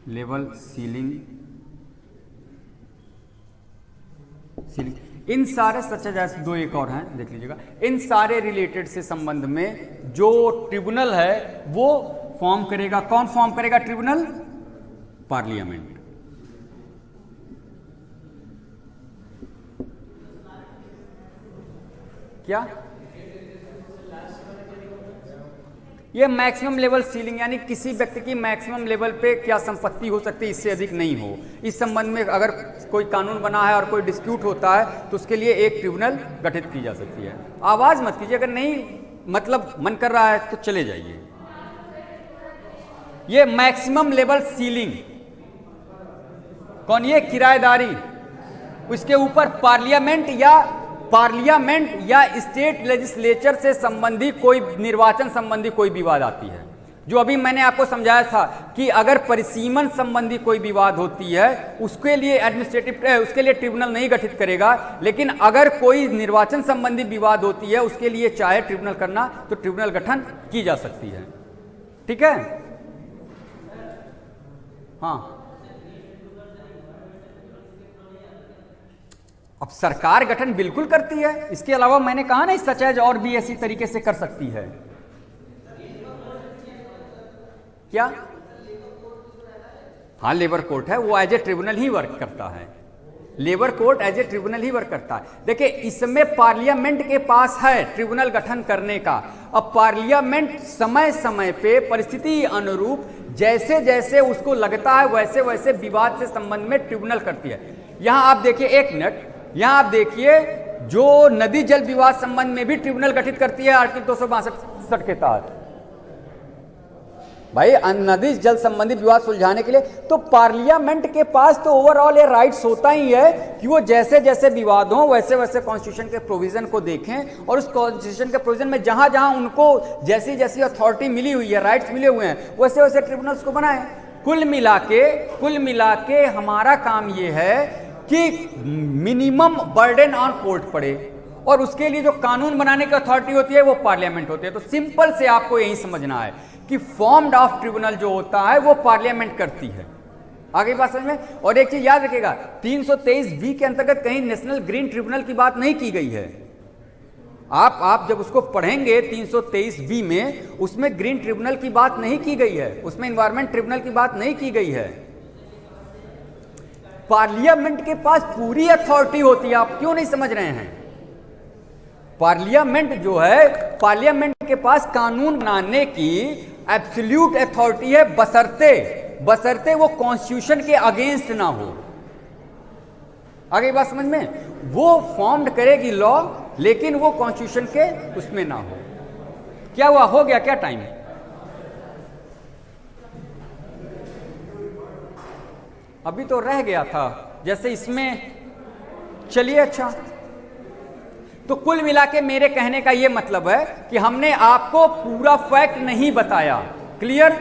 level ceiling, इन सारे सच जैसे दो एक और हैं देख लीजिएगा। इन सारे रिलेटेड से संबंध में जो ट्रिब्यूनल है वो फॉर्म करेगा। कौन फॉर्म करेगा ट्रिब्यूनल? पार्लियामेंट। क्या ये मैक्सिमम लेवल सीलिंग, यानी किसी व्यक्ति की मैक्सिमम लेवल पे क्या संपत्ति हो सकती है, इससे अधिक नहीं हो। इस संबंध में अगर कोई कानून बना है और कोई डिस्प्यूट होता है तो उसके लिए एक ट्रिब्यूनल गठित की जा सकती है। आवाज मत कीजिए, अगर नहीं मतलब मन कर रहा है तो चले जाइए। ये मैक्सिमम लेवल सीलिंग कौन? ये किराएदारी, उसके ऊपर पार्लियामेंट या स्टेट लेजिस्लेचर से संबंधी कोई निर्वाचन संबंधी कोई विवाद आती है जो अभी मैंने आपको समझाया था कि अगर परिसीमन संबंधी कोई विवाद होती है उसके लिए उसके लिए ट्रिब्यूनल नहीं गठित करेगा, लेकिन अगर कोई निर्वाचन संबंधी विवाद होती है उसके लिए चाहे ट्रिब्यूनल करना तो ट्रिब्यूनल गठन की जा सकती है। ठीक है। हाँ, अब सरकार गठन बिल्कुल करती है, इसके अलावा मैंने कहा ना सचेज और भी ऐसी तरीके से कर सकती है। क्या? हाँ, लेबर कोर्ट है, वो एज ए ट्रिब्यूनल ही वर्क करता है। Labour court as a tribunal ही वर्क करता है। देखिए, इसमें पार्लियामेंट के पास है ट्रिब्यूनल गठन करने का। अब पार्लियामेंट समय समय पे परिस्थिति अनुरूप जैसे जैसे उसको लगता है वैसे वैसे विवाद से संबंध में ट्रिब्यूनल करती है। यहां आप देखिए, एक मिनट, यहां आप देखिए, जो नदी जल विवाद संबंध में भी ट्रिब्यूनल गठित करती है आर्टिकल 262 के तहत। भाई, नदी जल संबंधी विवाद सुलझाने के लिए तो पार्लियामेंट के पास तो ओवरऑल ये राइट्स होता ही है कि वो जैसे जैसे विवाद हो वैसे वैसे कॉन्स्टिट्यूशन के प्रोविजन को देखें और उस कॉन्स्टिट्यूशन के प्रोविजन में जहां जहां उनको जैसी जैसी अथॉरिटी मिली हुई है, राइट्स मिले हुए हैं, वैसे वैसे ट्रिब्यूनल्स को बनाएं। कुल मिला के हमारा काम ये है कि मिनिमम बर्डन ऑन कोर्ट पड़े और उसके लिए जो कानून बनाने की अथॉरिटी होती है वो पार्लियामेंट होती है। तो सिंपल से आपको यही समझना है कि फॉर्म्ड ऑफ ट्रिब्यूनल जो होता है वो पार्लियामेंट करती है। आगे बात समझ में। और एक चीज याद रखिएगा, 323B के अंतर्गत कहीं नेशनल ग्रीन ट्रिब्यूनल की बात नहीं की गई है। आप जब उसको पढ़ेंगे 323B में, उसमें ग्रीन ट्रिब्यूनल की बात नहीं की गई है, उसमें एनवायरमेंट ट्रिब्यूनल की बात नहीं की गई है। पार्लियामेंट के पास पूरी अथॉरिटी होती है। आप क्यों नहीं समझ रहे हैं? पार्लियामेंट जो है, पार्लियामेंट के पास कानून बनाने की एब्सोल्यूट अथॉरिटी है, बशर्ते वो कॉन्स्टिट्यूशन के अगेंस्ट ना हो। आगे बात समझ में। वो फॉर्म्ड करेगी लॉ, लेकिन वो कॉन्स्टिट्यूशन के उसमें ना हो। क्या हुआ? हो गया क्या टाइम? अभी तो रह गया था जैसे इसमें। चलिए, अच्छा, तो कुल मिला के मेरे कहने का यह मतलब है कि हमने आपको पूरा फैक्ट नहीं बताया। क्लियर?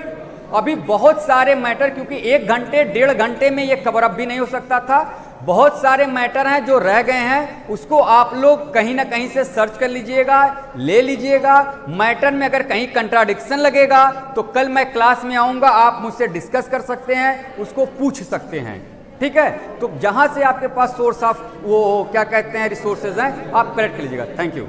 अभी बहुत सारे मैटर, क्योंकि 1 घंटे 1.5 घंटे में ये कवर अप भी नहीं हो सकता था, बहुत सारे मैटर हैं जो रह गए हैं, उसको आप लोग कहीं ना कहीं से सर्च कर लीजिएगा, ले लीजिएगा। मैटर में अगर कहीं कंट्राडिक्शन लगेगा तो कल मैं क्लास में आऊंगा, आप मुझसे डिस्कस कर सकते हैं, उसको पूछ सकते हैं। ठीक है? तो जहां से आपके पास सोर्स ऑफ वो क्या कहते हैं रिसोर्सेज हैं, आप कलेक्ट कर लीजिएगा। Thank you.